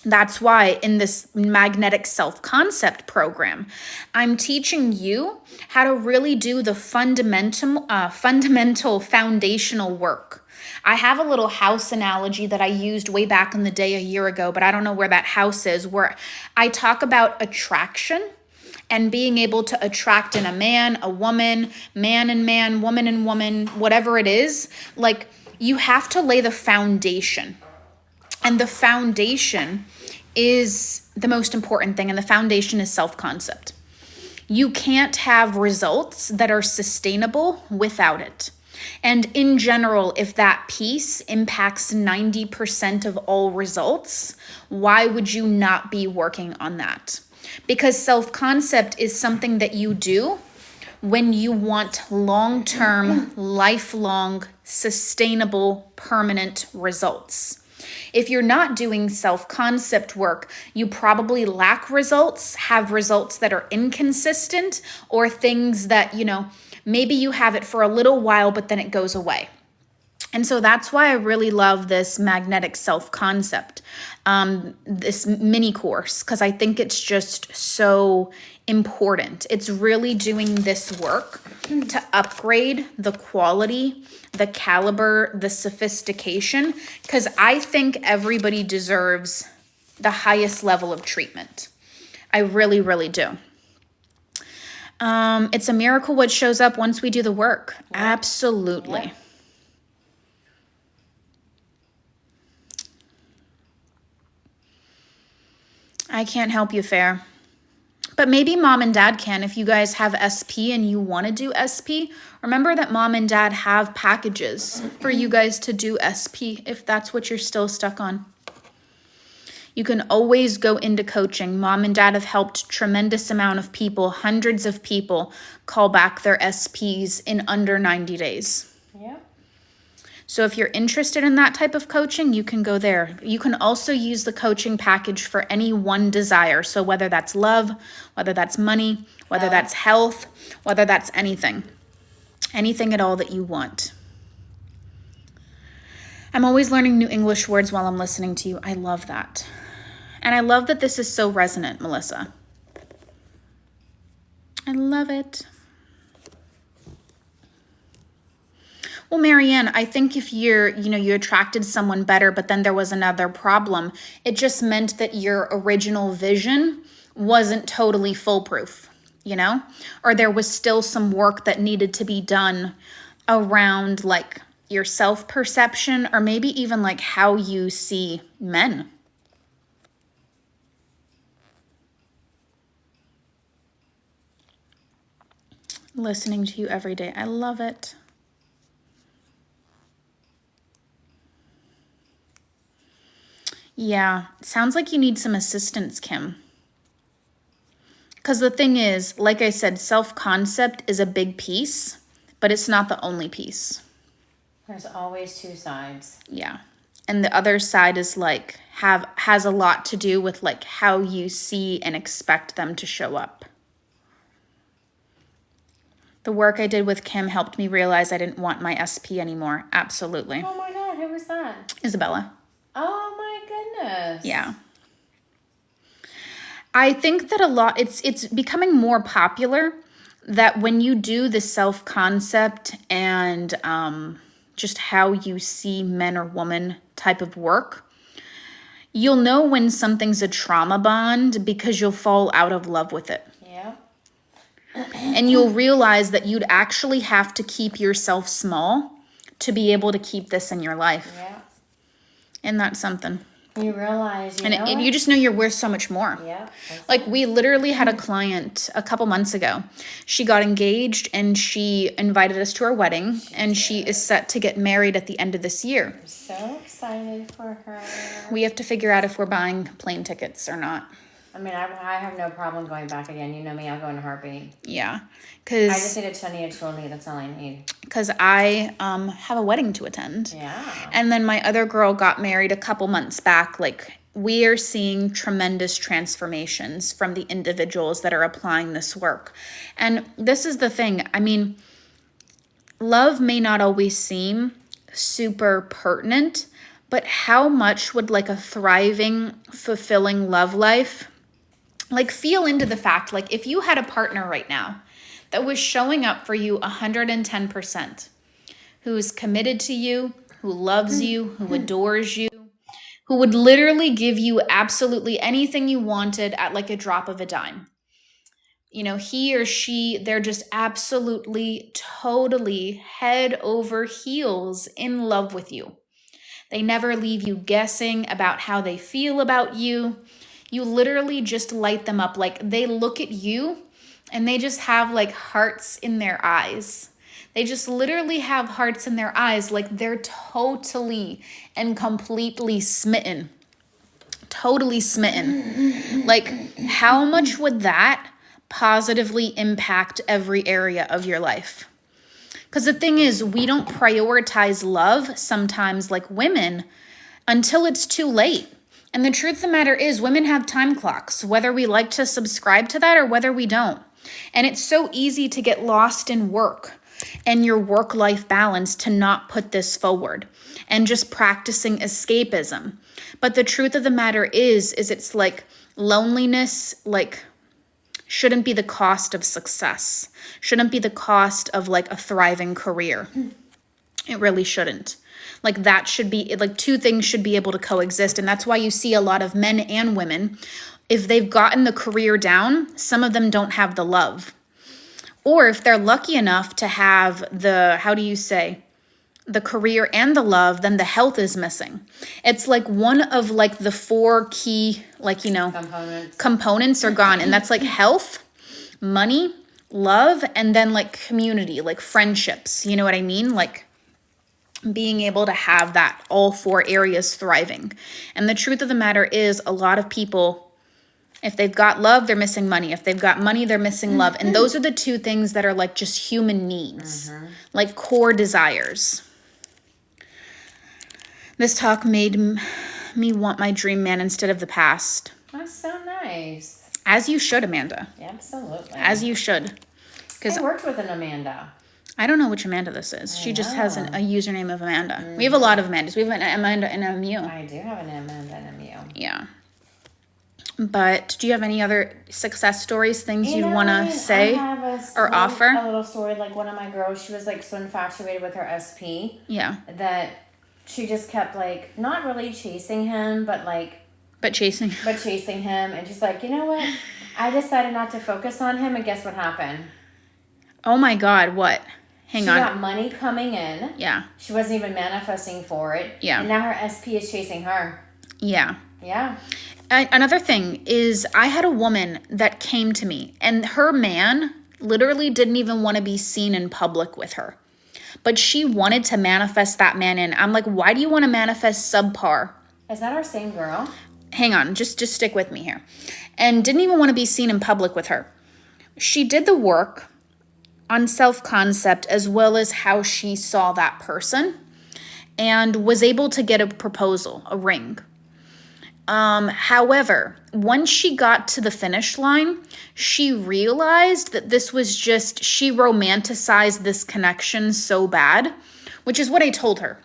That's why in this magnetic self-concept program, I'm teaching you how to really do the fundamental foundational work. I have a little house analogy that I used way back in the day a year ago, but I don't know where that house is, where I talk about attraction and being able to attract in a man, a woman, man and man, woman and woman, whatever it is. You have to lay the foundation. And the foundation is the most important thing, and the foundation is self-concept. You can't have results that are sustainable without it. And in general, if that piece impacts 90% of all results, why would you not be working on that? Because self-concept is something that you do when you want long-term, lifelong, sustainable, permanent results. If you're not doing self-concept work, you probably lack results, have results that are inconsistent, or things that, maybe you have it for a little while, but then it goes away. And so that's why I really love this magnetic self-concept, this mini course, because I think it's just so important. It's really doing this work to upgrade the quality, the caliber, the sophistication, because I think everybody deserves the highest level of treatment. I really, really do. It's a miracle what shows up once we do the work. Yeah. Absolutely. Yeah. I can't help you, Fair. But maybe mom and dad can. If you guys have SP and you want to do SP, remember that mom and dad have packages for you guys to do SP if that's what you're still stuck on. You can always go into coaching. Mom and dad have helped tremendous amount of people, hundreds of people, call back their SPs in under 90 days. Yeah. So if you're interested in that type of coaching, you can go there. You can also use the coaching package for any one desire. So whether that's love, whether that's money, whether that's health, whether that's anything at all that you want. I'm always learning new English words while I'm listening to you. I love that. And I love that this is so resonant, Melissa. I love it. Well, Marianne, I think if you attracted someone better, but then there was another problem, it just meant that your original vision wasn't totally foolproof, or there was still some work that needed to be done around like your self-perception, or maybe even like how you see men. Listening to you every day. I love it. Yeah, sounds like you need some assistance, Kim. Because the thing is, like I said, self-concept is a big piece, but it's not the only piece. There's always two sides. Yeah. And the other side is like has a lot to do with like how you see and expect them to show up. The work I did with Kim helped me realize I didn't want my SP anymore. Absolutely. Oh my God, who was that? Isabella. Oh my goodness. Yeah. I think that it's becoming more popular that when you do the self-concept and just how you see men or woman type of work, you'll know when something's a trauma bond because you'll fall out of love with it. Yeah. And you'll realize that you'd actually have to keep yourself small to be able to keep this in your life. Yeah. And that's something. You realize, you just know you're worth so much more. Yeah. Like we literally had a client a couple months ago. She got engaged and she invited us to her wedding, and she is set to get married at the end of this year. I'm so excited for her. We have to figure out if we're buying plane tickets or not. I mean, I have no problem going back again. You know me, I'll go in a heartbeat. Yeah. I just need a chutney. That's all I need. Because I have a wedding to attend. Yeah. And then my other girl got married a couple months back. Like, we are seeing tremendous transformations from the individuals that are applying this work. And this is the thing. I mean, love may not always seem super pertinent, but how much would like a thriving, fulfilling love life, like feel into the fact, like if you had a partner right now that was showing up for you 110%, who's committed to you, who loves you, who adores you, who would literally give you absolutely anything you wanted at like a drop of a dime. He or she, they're just absolutely, totally head over heels in love with you. They never leave you guessing about how they feel about you. You literally just light them up. Like they look at you and they just have like hearts in their eyes. They just literally have hearts in their eyes, like they're totally and completely smitten. Totally smitten. Like, how much would that positively impact every area of your life? Because the thing is, we don't prioritize love sometimes like women until it's too late. And the truth of the matter is, women have time clocks, whether we like to subscribe to that or whether we don't. And it's so easy to get lost in work and your work-life balance to not put this forward and just practicing escapism. But the truth of the matter is it's like loneliness, like, shouldn't be the cost of success, shouldn't be the cost of like a thriving career. It really shouldn't. Like, that should be, like, two things should be able to coexist. And that's why you see a lot of men and women, if they've gotten the career down, some of them don't have the love. Or if they're lucky enough to have the, how do you say, the career and the love, then the health is missing. It's like one of like the four key, like, you know, components are gone. And that's like health, money, love, and then like community, like friendships. You know what I mean? Like being able to have that, all four areas thriving. And the truth of the matter is, a lot of people, if they've got love, they're missing money. If they've got money, they're missing love. And those are the two things that are like just human needs, like core desires. This talk made me want my dream man instead of the past. That's so nice. As you should, Amanda. Absolutely. As you should. I worked with an Amanda. I don't know which Amanda this is. She just has a username of Amanda. We have a lot of Amandas. We have an Amanda and a MU. I do have an Amanda and a MU. Yeah. But do you have any other success stories, things you'd want to say or offer? A little story, like one of my girls, she was like so infatuated with her SP. Yeah. That she just kept like, not really chasing him, but like. But chasing him. And she's like, you know what? I decided not to focus on him, and guess what happened? Oh my God, what? Hang on. She got money coming in. Yeah. She wasn't even manifesting for it. Yeah. And now her SP is chasing her. Yeah. Yeah. Another thing is, I had a woman that came to me, and her man literally didn't even want to be seen in public with her. But she wanted to manifest that man in. I'm like, why do you want to manifest subpar? Is that our same girl? Hang on, just stick with me here. And didn't even want to be seen in public with her. She did the work on self-concept as well as how she saw that person, and was able to get a proposal, a ring. However, once she got to the finish line, she realized that this was just, she romanticized this connection so bad, which is what I told her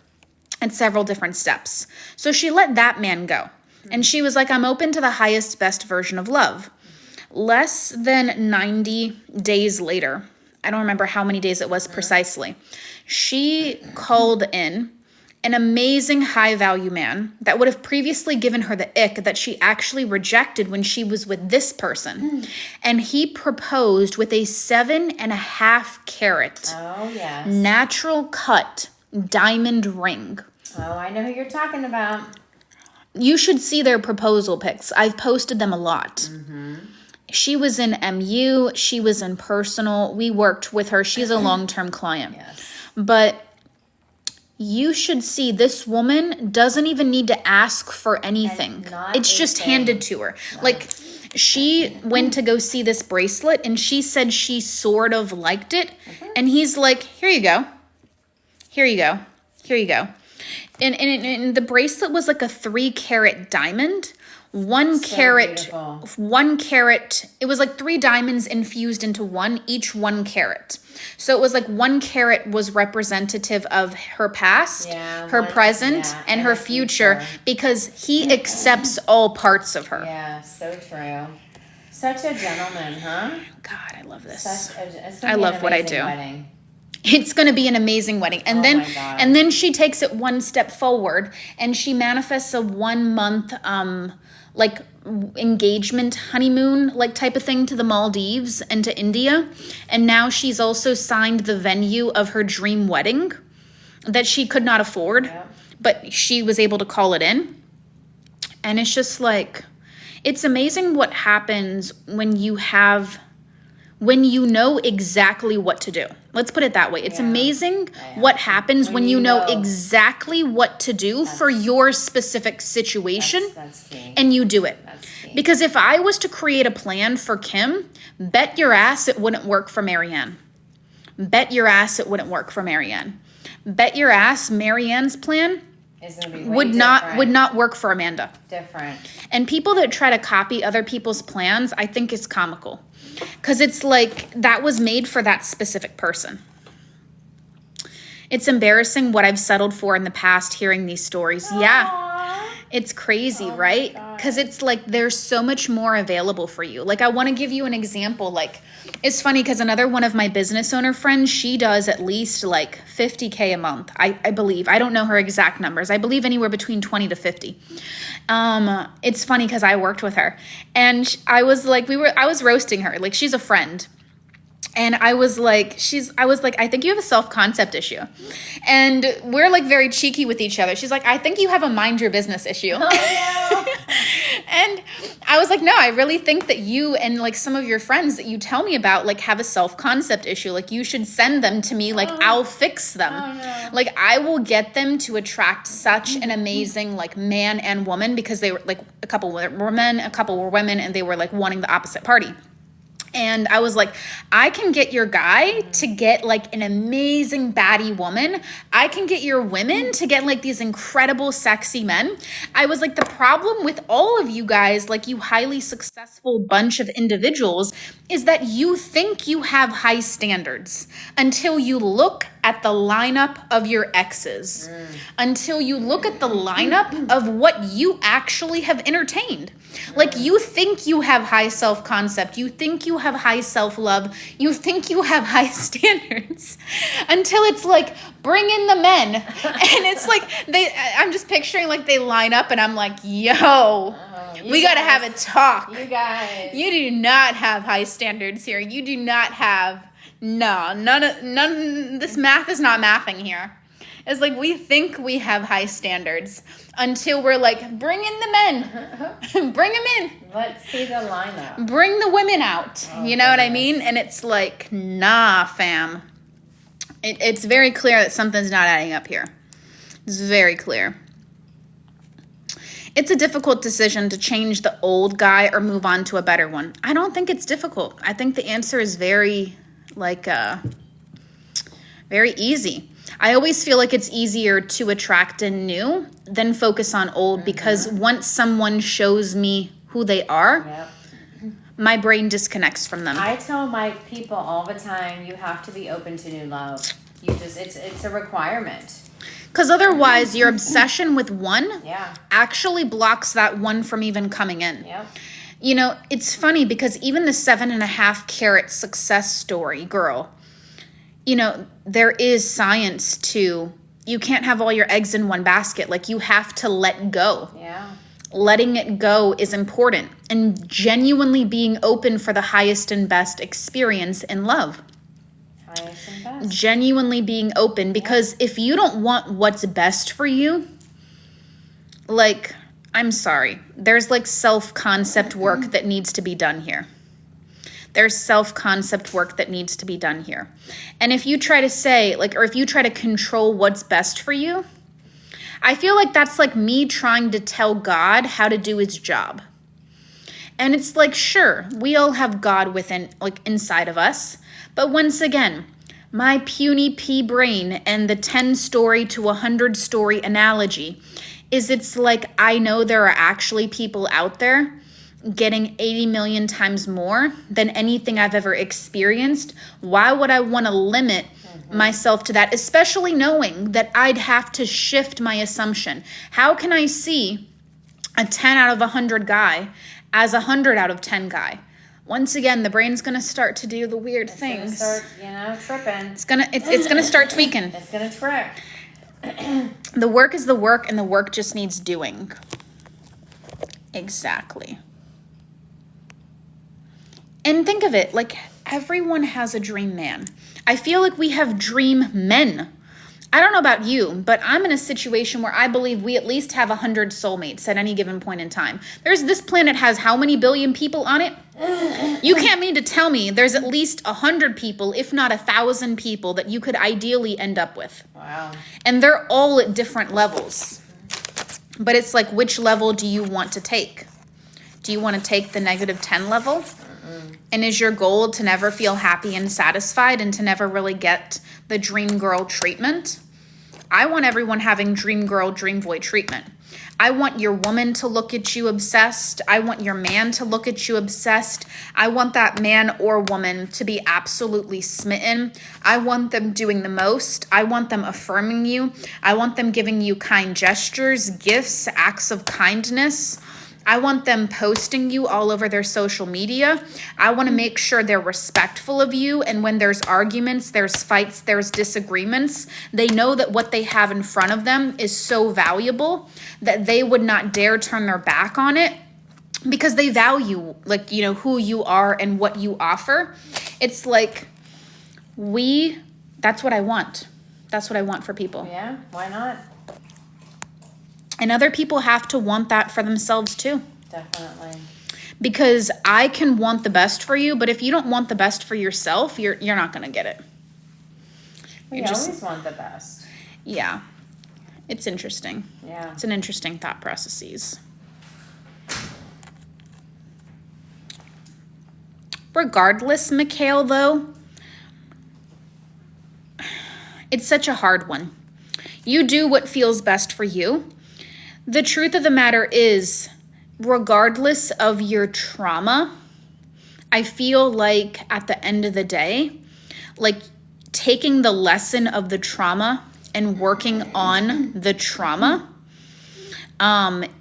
at several different steps. So she let that man go. And she was like, I'm open to the highest, best version of love. Less than 90 days later, I don't remember how many days it was precisely, she called in an amazing high-value man that would have previously given her the ick that she actually rejected when she was with this person. And he proposed with a 7.5 carat natural cut diamond ring. Oh, I know who you're talking about. You should see their proposal pics. I've posted them a lot. She was in MU. She was in personal. We worked with her. She's a long-term client. Yes. But you should see, this woman doesn't even need to ask for anything. It's just handed to her. Wow. Like, she went to go see this bracelet, and she said she sort of liked it. And he's like, here you go. Here you go. Here you go. And the bracelet was like a 3 carat diamond. 1 carat, beautiful. 1 carat. It was like 3 diamonds infused into one, each 1 carat. So it was like 1 carat was representative of her past, her present, and her future, because he accepts all parts of her. Yeah, so true. Such a gentleman, huh? God, I love this. I love what I do. Wedding. It's going to be an amazing wedding. And then she takes it one step forward, and she manifests a 1 month like engagement, honeymoon, like type of thing to the Maldives and to India. And now she's also signed the venue of her dream wedding that she could not afford, but she was able to call it in. And it's just like, it's amazing what happens when you have when you know exactly what to do. Let's put it that way. It's amazing what happens when you know exactly what to do for your specific situation. That's key. And you do it. That's key. Because if I was to create a plan for Kim, bet your ass it wouldn't work for Marianne. Bet your ass it wouldn't work for Marianne. Bet your ass Marianne's plan would not work for Amanda. Different. And people that try to copy other people's plans, I think it's comical. Because it's like that was made for that specific person. It's embarrassing what I've settled for in the past hearing these stories. Aww. Yeah. It's crazy, right? Because it's like there's so much more available for you. Like I want to give you an example. Like it's funny because another one of my business owner friends, she does at least like 50K a month. I believe. I don't know her exact numbers. I believe anywhere between 20 to 50. It's funny because I worked with her and I was roasting her. Like she's a friend. And I was like, I think you have a self-concept issue. And we're like very cheeky with each other. She's like, I think you have a mind your business issue. Oh, no. And I was like, no, I really think that you and like some of your friends that you tell me about like have a self-concept issue. Like you should send them to me. Like I'll fix them. Oh, no. Like I will get them to attract such an amazing like man and woman because they were like a couple were men, a couple were women, and they were like wanting the opposite party. And I was like, I can get your guy to get like an amazing baddie woman. I can get your women to get like these incredible sexy men. I was like, the problem with all of you guys, like you highly successful bunch of individuals, is that you think you have high standards until you look at the lineup of your exes, until you look at the lineup of what you actually have entertained. Like you think you have high self-concept, you think you have high self-love, you think you have high standards until it's like, bring in the men. And it's like, I'm just picturing like they line up and I'm like, yo, we got to have a talk. You guys. You do not have high standards here. You do not have, none, this math is not mathing here. It's like we think we have high standards until we're like, bring in the men. Bring them in. Let's see the lineup. Bring the women out. You know what I mean? And it's like, nah, fam. It's very clear that something's not adding up here. It's very clear. It's a difficult decision to change the old guy or move on to a better one. I don't think it's difficult. I think the answer is very, very easy. I always feel like it's easier to attract a new than focus on old because once someone shows me who they are, my brain disconnects from them. I tell my people all the time, you have to be open to new love. It's a requirement. Because otherwise, your obsession with one Yeah. actually blocks that one from even coming in. Yep. You know, it's funny because even the 7.5 carat success story girl, you know, there is science to, you can't have all your eggs in one basket. Like you have to let go. Yeah. Letting it go is important and genuinely being open for the highest and best experience in love. Highest and best. Genuinely being open because if you don't want what's best for you, like, I'm sorry, there's like self-concept work that needs to be done here. There's self-concept work that needs to be done here. And if you try to say, like, or if you try to control what's best for you, I feel like that's like me trying to tell God how to do his job. And it's like, sure, we all have God within, like, inside of us. But once again, my puny pea brain and the 10-story to 100-story analogy is it's like I know there are actually people out there getting 80 million times more than anything I've ever experienced. Why would I want to limit myself to that, especially knowing that I'd have to shift my assumption? How can I see a 10 out of 100 guy as a 100 out of 10 guy? Once again, the brain's going to start to do the weird things. It's going to start, tripping. It's going to start tweaking. It's going to trip. The work is the work, and the work just needs doing. Exactly. And think of it, like everyone has a dream man. I feel like we have dream men. I don't know about you, but I'm in a situation where I believe we at least have 100 soulmates at any given point in time. This planet has how many billion people on it? You can't mean to tell me there's at least 100 people, if not 1,000 people, that you could ideally end up with. Wow. And they're all at different levels. But it's like, which level do you want to take? Do you want to take the -10 level? And is your goal to never feel happy and satisfied and to never really get the dream girl treatment? I want everyone having dream girl, dream boy treatment. I want your woman to look at you obsessed. I want your man to look at you obsessed. I want that man or woman to be absolutely smitten. I want them doing the most. I want them affirming you. I want them giving you kind gestures, gifts, acts of kindness. I want them posting you all over their social media. I want to make sure they're respectful of you. And when there's arguments, there's fights, there's disagreements, they know that what they have in front of them is so valuable that they would not dare turn their back on it because they value, like, you know, who you are and what you offer. It's like that's what I want. That's what I want for people. Yeah, why not? And other people have to want that for themselves too. Definitely. Because I can want the best for you, but if you don't want the best for yourself, you're not going to get it. We always want the best. Yeah. It's interesting. Yeah. It's an interesting thought processes. Regardless, Mikhail, though, it's such a hard one. You do what feels best for you. The truth of the matter is, regardless of your trauma, I feel like at the end of the day, like taking the lesson of the trauma and working on the trauma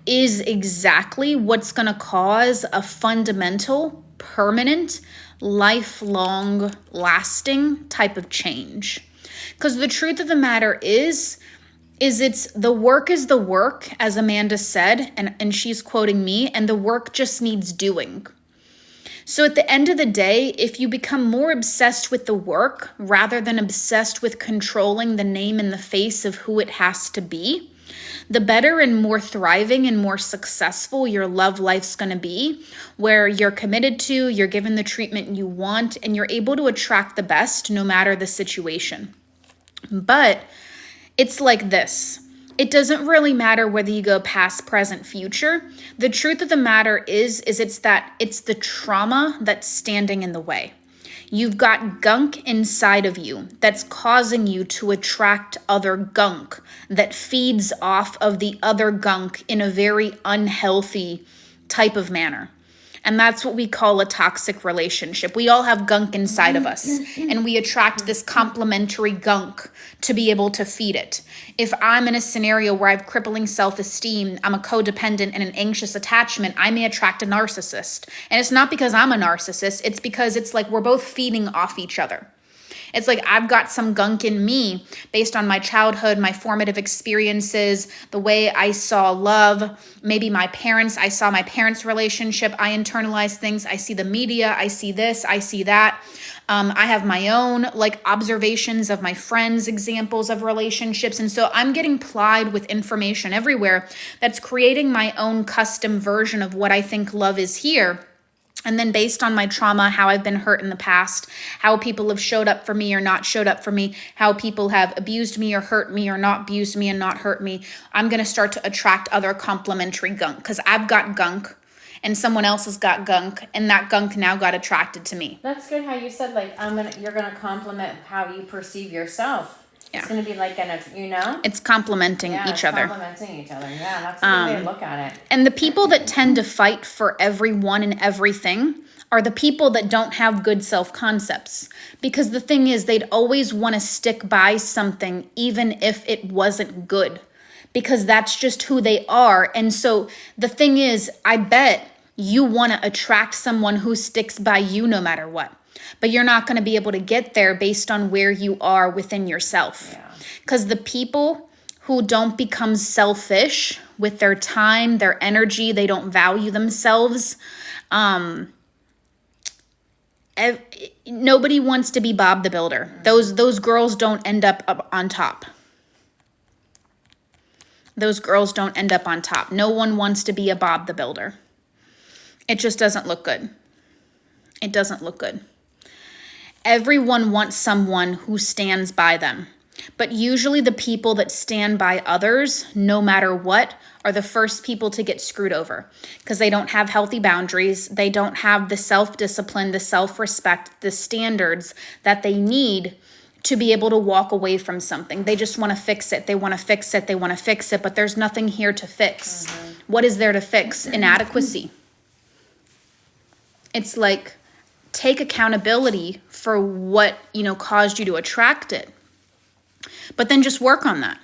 is exactly what's going to cause a fundamental, permanent, lifelong, lasting type of change. Because the truth of the matter is it's the work is the work, as Amanda said, and she's quoting me, and the work just needs doing. So at the end of the day, if you become more obsessed with the work rather than obsessed with controlling the name and the face of who it has to be, the better and more thriving and more successful your love life's going to be, where you're committed to, you're given the treatment you want, and you're able to attract the best no matter the situation. But it's like this. It doesn't really matter whether you go past, present, future. The truth of the matter is it's the trauma that's standing in the way. You've got gunk inside of you that's causing you to attract other gunk that feeds off of the other gunk in a very unhealthy type of manner. And that's what we call a toxic relationship. We all have gunk inside of us, and we attract this complementary gunk to be able to feed it. If I'm in a scenario where I have crippling self-esteem, I'm a codependent and an anxious attachment, I may attract a narcissist. And it's not because I'm a narcissist, it's because it's like we're both feeding off each other. It's like I've got some gunk in me based on my childhood, my formative experiences, the way I saw love, maybe my parents, I saw my parents' relationship, I internalized things, I see the media, I see this, I see that. I have my own like observations of my friends' examples of relationships. And so I'm getting plied with information everywhere that's creating my own custom version of what I think love is here. And then based on my trauma, how I've been hurt in the past, how people have showed up for me or not showed up for me, how people have abused me or hurt me or not abused me and not hurt me, I'm going to start to attract other complementary gunk because I've got gunk and someone else has got gunk and that gunk now got attracted to me. That's good how you said like you're going to complement how you perceive yourself. Yeah. It's going to be like it's complementing each other. Complementing each other. Yeah, that's a good way to look at it. And the people that tend to fight for everyone and everything are the people that don't have good self-concepts. Because the thing is, they'd always want to stick by something even if it wasn't good. Because that's just who they are. And so the thing is, I bet you want to attract someone who sticks by you no matter what. But you're not going to be able to get there based on where you are within yourself. Because the people who don't become selfish with their time, their energy, they don't value themselves. Nobody wants to be Bob the Builder. Those girls don't end up on top. those girls don't end up on top. No one wants to be a Bob the Builder. It just doesn't look good. It doesn't look good. Everyone wants someone who stands by them. But usually the people that stand by others, no matter what, are the first people to get screwed over because they don't have healthy boundaries. They don't have the self-discipline, the self-respect, the standards that they need to be able to walk away from something. They just want to fix it. They want to fix it. They want to fix it, but there's nothing here to fix. What is there to fix? Inadequacy. It's like, take accountability for what, caused you to attract it. But then just work on that.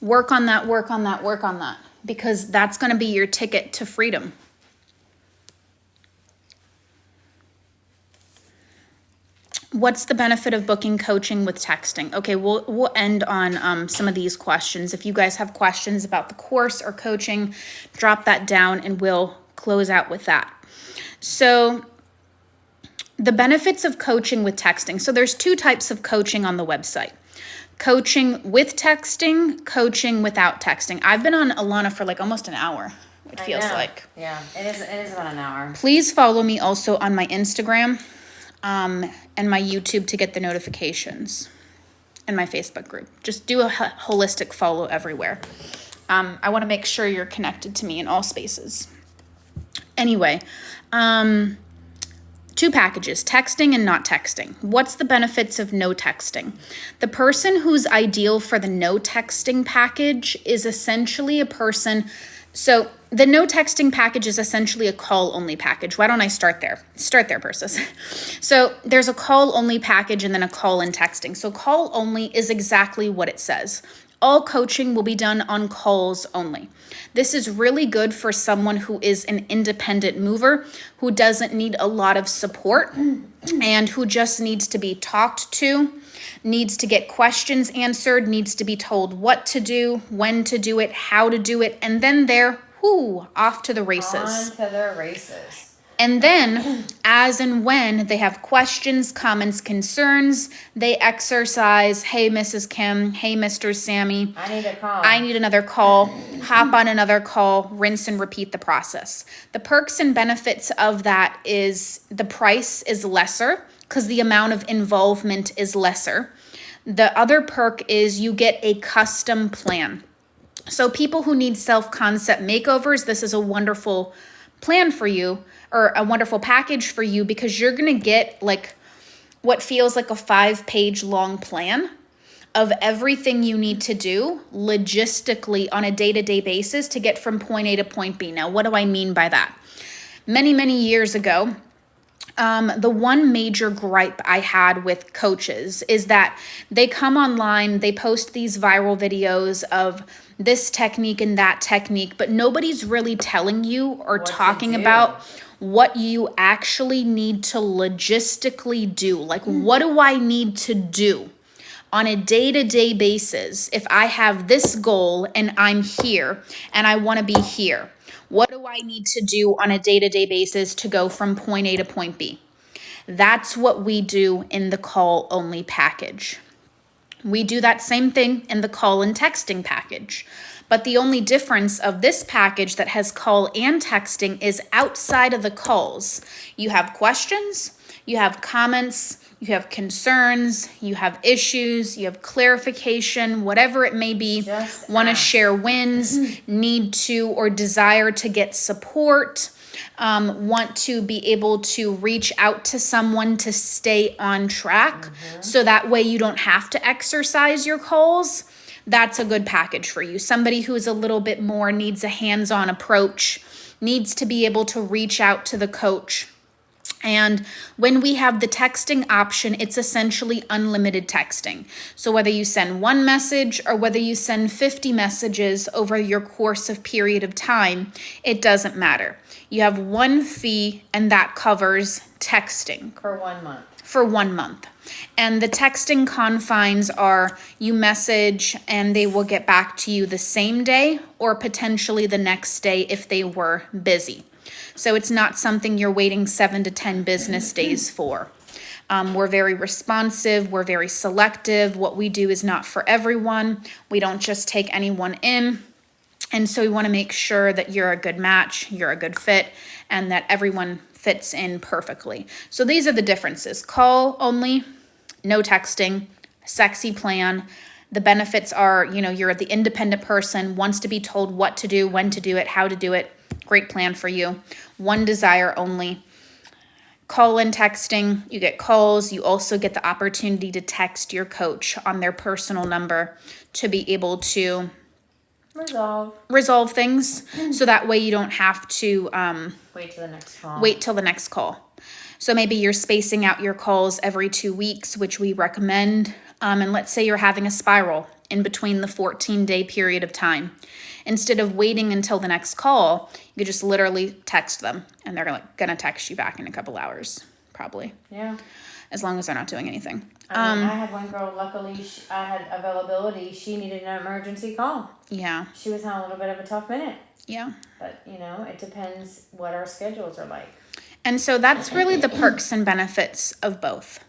Work on that, work on that, work on that. Because that's going to be your ticket to freedom. What's the benefit of booking coaching with texting? Okay, we'll end on some of these questions. If you guys have questions about the course or coaching, drop that down and we'll close out with that. So the benefits of coaching with texting. So there's 2 types of coaching on the website. Coaching with texting, coaching without texting. I've been on Alana for like almost an hour, it feels like. Yeah, it is about an hour. Please follow me also on my Instagram and my YouTube to get the notifications, and my Facebook group. Just do a holistic follow everywhere. I want to make sure you're connected to me in all spaces. Anyway, 2 packages, texting and not texting. What's the benefits of no texting? The person who's ideal for the no texting package is essentially a person. So the no texting package is essentially a call only package. Why don't I start there? Start there, Persis. So there's a call only package and then a call and texting. So call only is exactly what it says. All coaching will be done on calls only. This is really good for someone who is an independent mover, who doesn't need a lot of support and who just needs to be talked to, needs to get questions answered, needs to be told what to do, when to do it, how to do it, and then they're off to the races. On to the races. And then, as and when they have questions, comments, concerns, they exercise, hey, Mrs. Kim, hey, Mr. Sammy. I need a call. I need another call. Hop on another call, rinse and repeat the process. The perks and benefits of that is the price is lesser because the amount of involvement is lesser. The other perk is you get a custom plan. So people who need self-concept makeovers, this is a wonderful plan for you, or a wonderful package for you, because you're going to get like what feels like a 5-page long plan of everything you need to do logistically on a day-to-day basis to get from point A to point B. Now, what do I mean by that? Many, many years ago, the one major gripe I had with coaches is that they come online, they post these viral videos of this technique and that technique, but nobody's really telling you or talking about what you actually need to logistically do. Like, what do I need to do on a day-to-day basis if I have this goal and I'm here and I want to be here? What do I need to do on a day-to-day basis to go from point A to point B? That's what we do in the call-only package. We do that same thing in the call and texting package. But the only difference of this package that has call and texting is outside of the calls. You have questions, you have comments, you have concerns, you have issues, you have clarification, whatever it may be. Want to share wins, need to or desire to get support, want to be able to reach out to someone to stay on track. So that way you don't have to exercise your calls. That's a good package for you. Somebody who is a little bit more needs a hands-on approach, needs to be able to reach out to the coach. And when we have the texting option, it's essentially unlimited texting. So whether you send one message or whether you send 50 messages over your course of period of time, it doesn't matter. You have one fee and that covers texting. For 1 month. For 1 month. And the texting confines are you message and they will get back to you the same day or potentially the next day if they were busy. So it's not something you're waiting 7 to 10 business days for. We're very responsive. We're very selective. What we do is not for everyone. We don't just take anyone in. And so we want to make sure that you're a good match, you're a good fit, and that everyone fits in perfectly. So these are the differences. Call only, no texting, sexy plan. The benefits are, you're the independent person, wants to be told what to do, when to do it, how to do it. Great plan for you. One desire only. Call and texting, you get calls. You also get the opportunity to text your coach on their personal number to be able to resolve things. So that way you don't have to wait till the next call. So maybe you're spacing out your calls every 2 weeks, which we recommend. And let's say you're having a spiral in between the 14-day period of time. Instead of waiting until the next call, you just literally text them, and they're going to text you back in a couple hours, probably. Yeah. As long as they're not doing anything. I had one girl, luckily, I had availability. She needed an emergency call. Yeah. She was having a little bit of a tough minute. Yeah. But, it depends what our schedules are like. And so that's really the perks and benefits of both.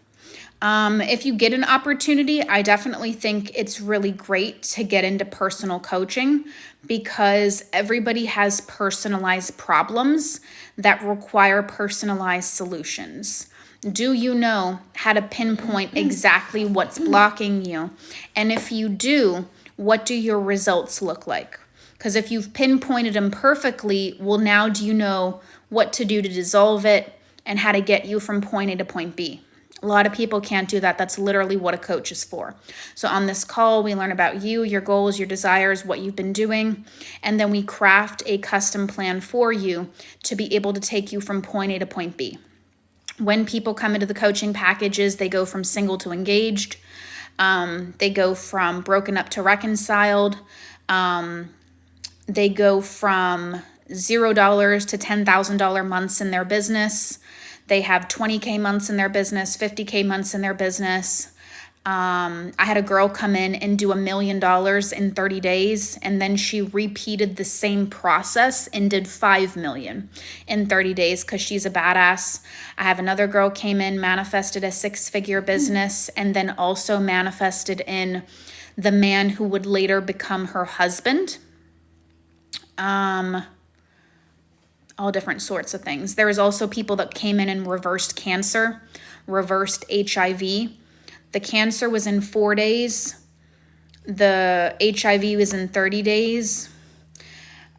If you get an opportunity, I definitely think it's really great to get into personal coaching because everybody has personalized problems that require personalized solutions. Do you know how to pinpoint exactly what's blocking you? And if you do, what do your results look like? Because if you've pinpointed them perfectly, well, now do you know what to do to dissolve it and how to get you from point A to point B? A lot of people can't do that. That's literally what a coach is for. So on this call, we learn about you, your goals, your desires, what you've been doing, and then we craft a custom plan for you to be able to take you from point A to point B. When people come into the coaching packages, they go from single to engaged. They go from broken up to reconciled. They go from $0 to $10,000 months in their business. They have 20K months in their business, 50K months in their business. I had a girl come in and do $1 million in 30 days, and then she repeated the same process and did 5 million in 30 days because she's a badass. I have another girl came in, manifested a 6-figure business, and then also manifested in the man who would later become her husband. All different sorts of things. There was also people that came in and reversed cancer, reversed HIV. The cancer was in 4 days. The HIV was in 30 days.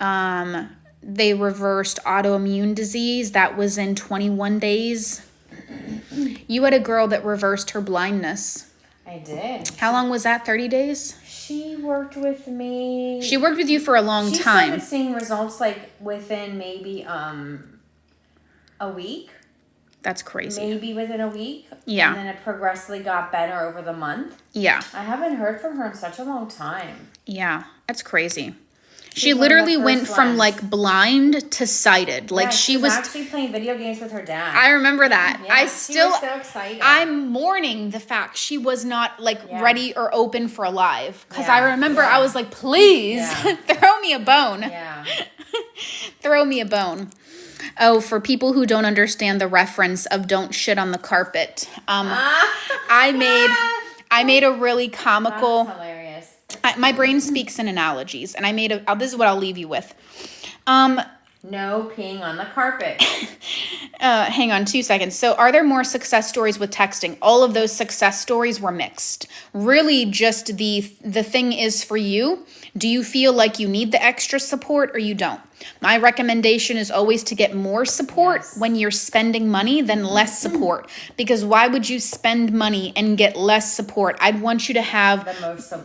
They reversed autoimmune disease. That was in 21 days. You had a girl that reversed her blindness. I did. How long was that? 30 days? She worked with me. She worked with you for a long time. She started seeing results within maybe a week. That's crazy. Maybe within a week. Yeah. And then it progressively got better over the month. Yeah. I haven't heard from her in such a long time. Yeah, that's crazy. She literally went from blind to sighted. She was actually playing video games with her dad. I remember that. Yeah, she was so excited. I'm mourning the fact she was not ready or open for a live. Because I remember I was like, please throw me a bone. Yeah. Throw me a bone. Oh, for people who don't understand the reference of don't shit on the carpet. I made a really comical. That's hilarious. My brain speaks in analogies, and this is what I'll leave you with. No peeing on the carpet. Hang on 2 seconds. So are there more success stories with texting? All of those success stories were mixed. Really just the thing is for you. Do you feel like you need the extra support or you don't? My recommendation is always to get more support when you're spending money than less support. Because why would you spend money and get less support? I'd want you to have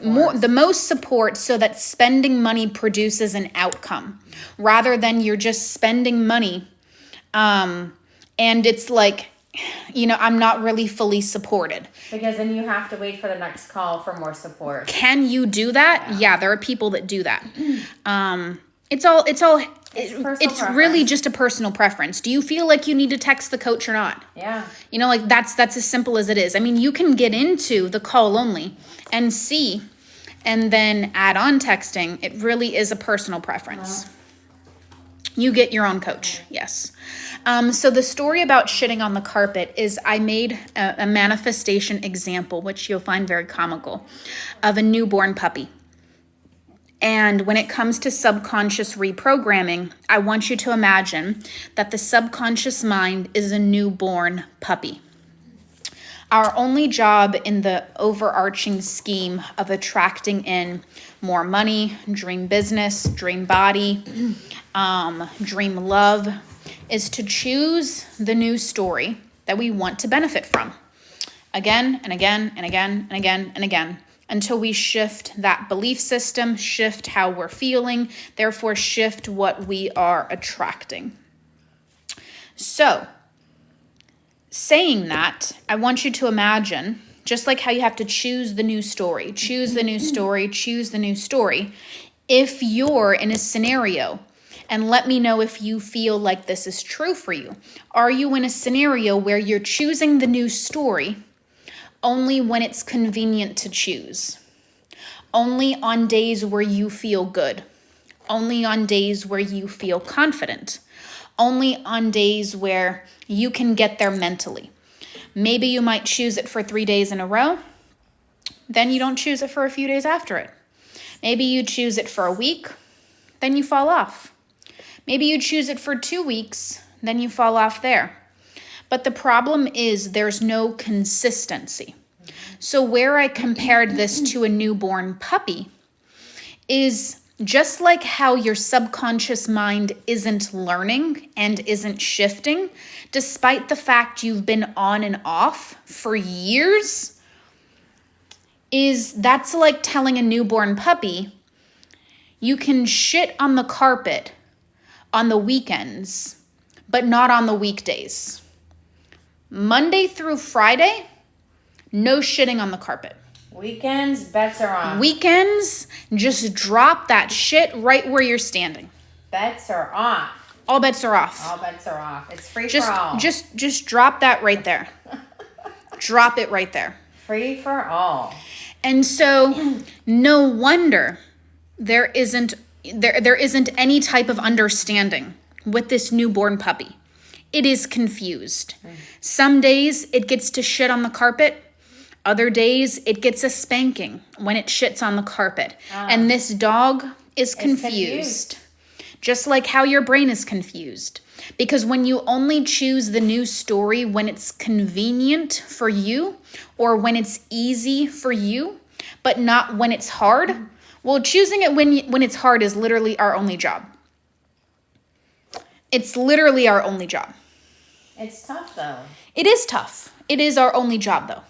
the most support so that spending money produces an outcome rather than you're just spending money. And it's like, I'm not really fully supported. Because then you have to wait for the next call for more support. Can you do that? Yeah, there are people that do that. It's really just a personal preference. Do you feel like you need to text the coach or not? Yeah. That's as simple as it is. I mean, you can get into the call only and see, and then add on texting. It really is a personal preference. You get your own coach. Yes. So the story about shitting on the carpet is I made a manifestation example, which you'll find very comical, of a newborn puppy. And when it comes to subconscious reprogramming, I want you to imagine that the subconscious mind is a newborn puppy. Our only job in the overarching scheme of attracting in more money, dream business, dream body, dream love, is to choose the new story that we want to benefit from. Again and again and again and again and again, until we shift that belief system, shift how we're feeling, therefore shift what we are attracting. So, saying that, I want you to imagine, just like how you have to choose the new story, choose the new story, choose the new story. If you're in a scenario, and let me know if you feel like this is true for you. Are you in a scenario where you're choosing the new story only when it's convenient to choose? Only on days where you feel good? Only on days where you feel confident? Only on days where you can get there mentally? Maybe you might choose it for 3 days in a row, then you don't choose it for a few days after it. Maybe you choose it for a week, then you fall off. Maybe you choose it for 2 weeks, then you fall off there. But the problem is there's no consistency. So where I compared this to a newborn puppy is just like how your subconscious mind isn't learning and isn't shifting, despite the fact you've been on and off for years, that's like telling a newborn puppy, you can shit on the carpet on the weekends, but not on the weekdays. Monday through Friday, no shitting on the carpet. Weekends, bets are on. Weekends, just drop that shit right where you're standing. Bets are off. All bets are off. All bets are off. It's free for all. Just drop that right there. Drop it right there. Free for all. And so, no wonder there isn't any type of understanding with this newborn puppy. It is confused. Some days it gets to shit on the carpet. Other days it gets a spanking when it shits on the carpet. And this dog is confused. Just like how your brain is confused. Because when you only choose the new story when it's convenient for you or when it's easy for you, but not when it's hard, well, choosing it when it's hard is literally our only job. It's literally our only job. It's tough, though. It is tough. It is our only job, though.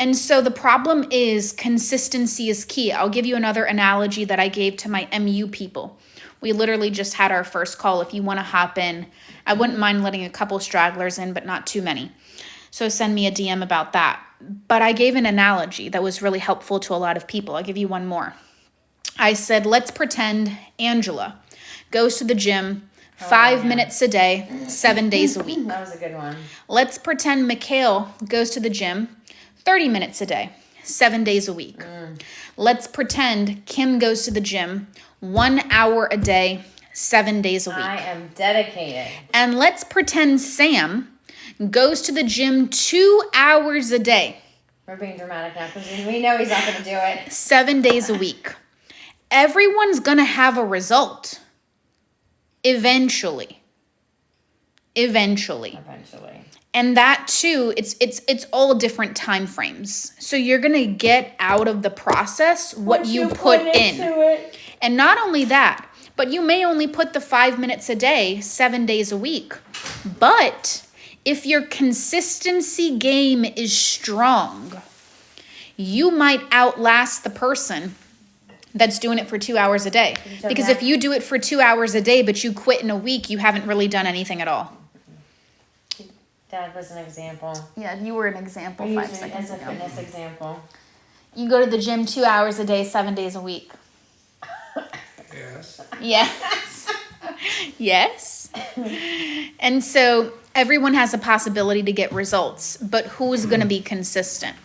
And so the problem is consistency is key. I'll give you another analogy that I gave to my MU people. We literally just had our first call. If you want to hop in, I wouldn't mind letting a couple stragglers in, but not too many. So send me a DM about that. But I gave an analogy that was really helpful to a lot of people. I'll give you one more. I said, let's pretend Angela goes to the gym 5 minutes a day, 7 days a week. That was a good one. Let's pretend Mikhail goes to the gym 30 minutes a day, 7 days a week. Let's pretend Kim goes to the gym 1 hour a day, 7 days a week. I am dedicated. And let's pretend Sam goes to the gym 2 hours a day. We're being dramatic now because we know he's not going to do it. 7 days a week. Everyone's going to have a result. Eventually. And that too, it's all different time frames. So you're going to get out of the process what you put in. And not only that, but you may only put the 5 minutes a day, 7 days a week. But if your consistency game is strong, you might outlast the person that's doing it for 2 hours a day. Because if you do it for 2 hours a day, but you quit in a week, you haven't really done anything at all. Dad was an example. Yeah, you were an example 5 seconds ago. As a fitness example. You go to the gym 2 hours a day, 7 days a week. Yes. Yes. Yes. And so everyone has a possibility to get results, but who's going to be consistent?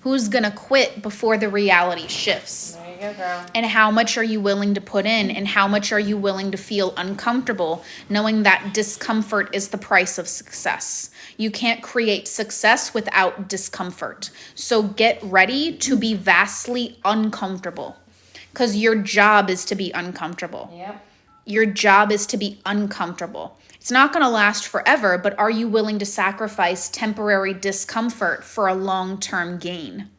Who's going to quit before the reality shifts? There you go, girl. And how much are you willing to put in, and how much are you willing to feel uncomfortable knowing that discomfort is the price of success? You can't create success without discomfort. So get ready to be vastly uncomfortable. because your job is to be uncomfortable. Yep. Your job is to be uncomfortable. It's not going to last forever, but are you willing to sacrifice temporary discomfort for a long-term gain?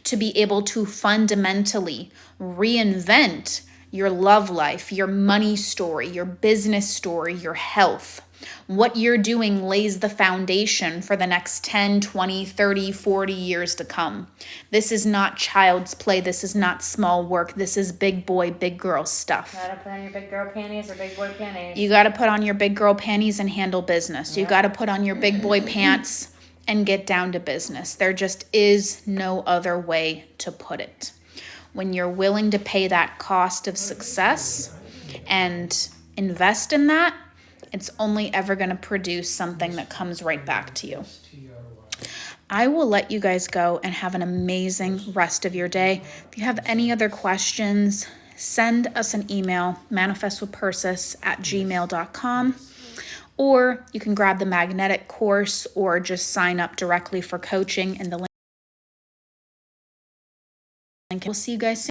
To be able to fundamentally reinvent your love life, your money story, your business story, your health. What you're doing lays the foundation for the next 10, 20, 30, 40 years to come. This is not child's play. This is not small work. This is big boy, big girl stuff. Gotta put on your big girl panties or big boy panties. You got to put on your big girl panties and handle business. You got to put on your big boy pants and get down to business. There just is no other way to put it. When you're willing to pay that cost of success and invest in that, it's only ever going to produce something that comes right back to you. I will let you guys go and have an amazing rest of your day. If you have any other questions, send us an email, manifestwithpersis@gmail.com, or you can grab the magnetic course or just sign up directly for coaching in the link. We'll see you guys soon.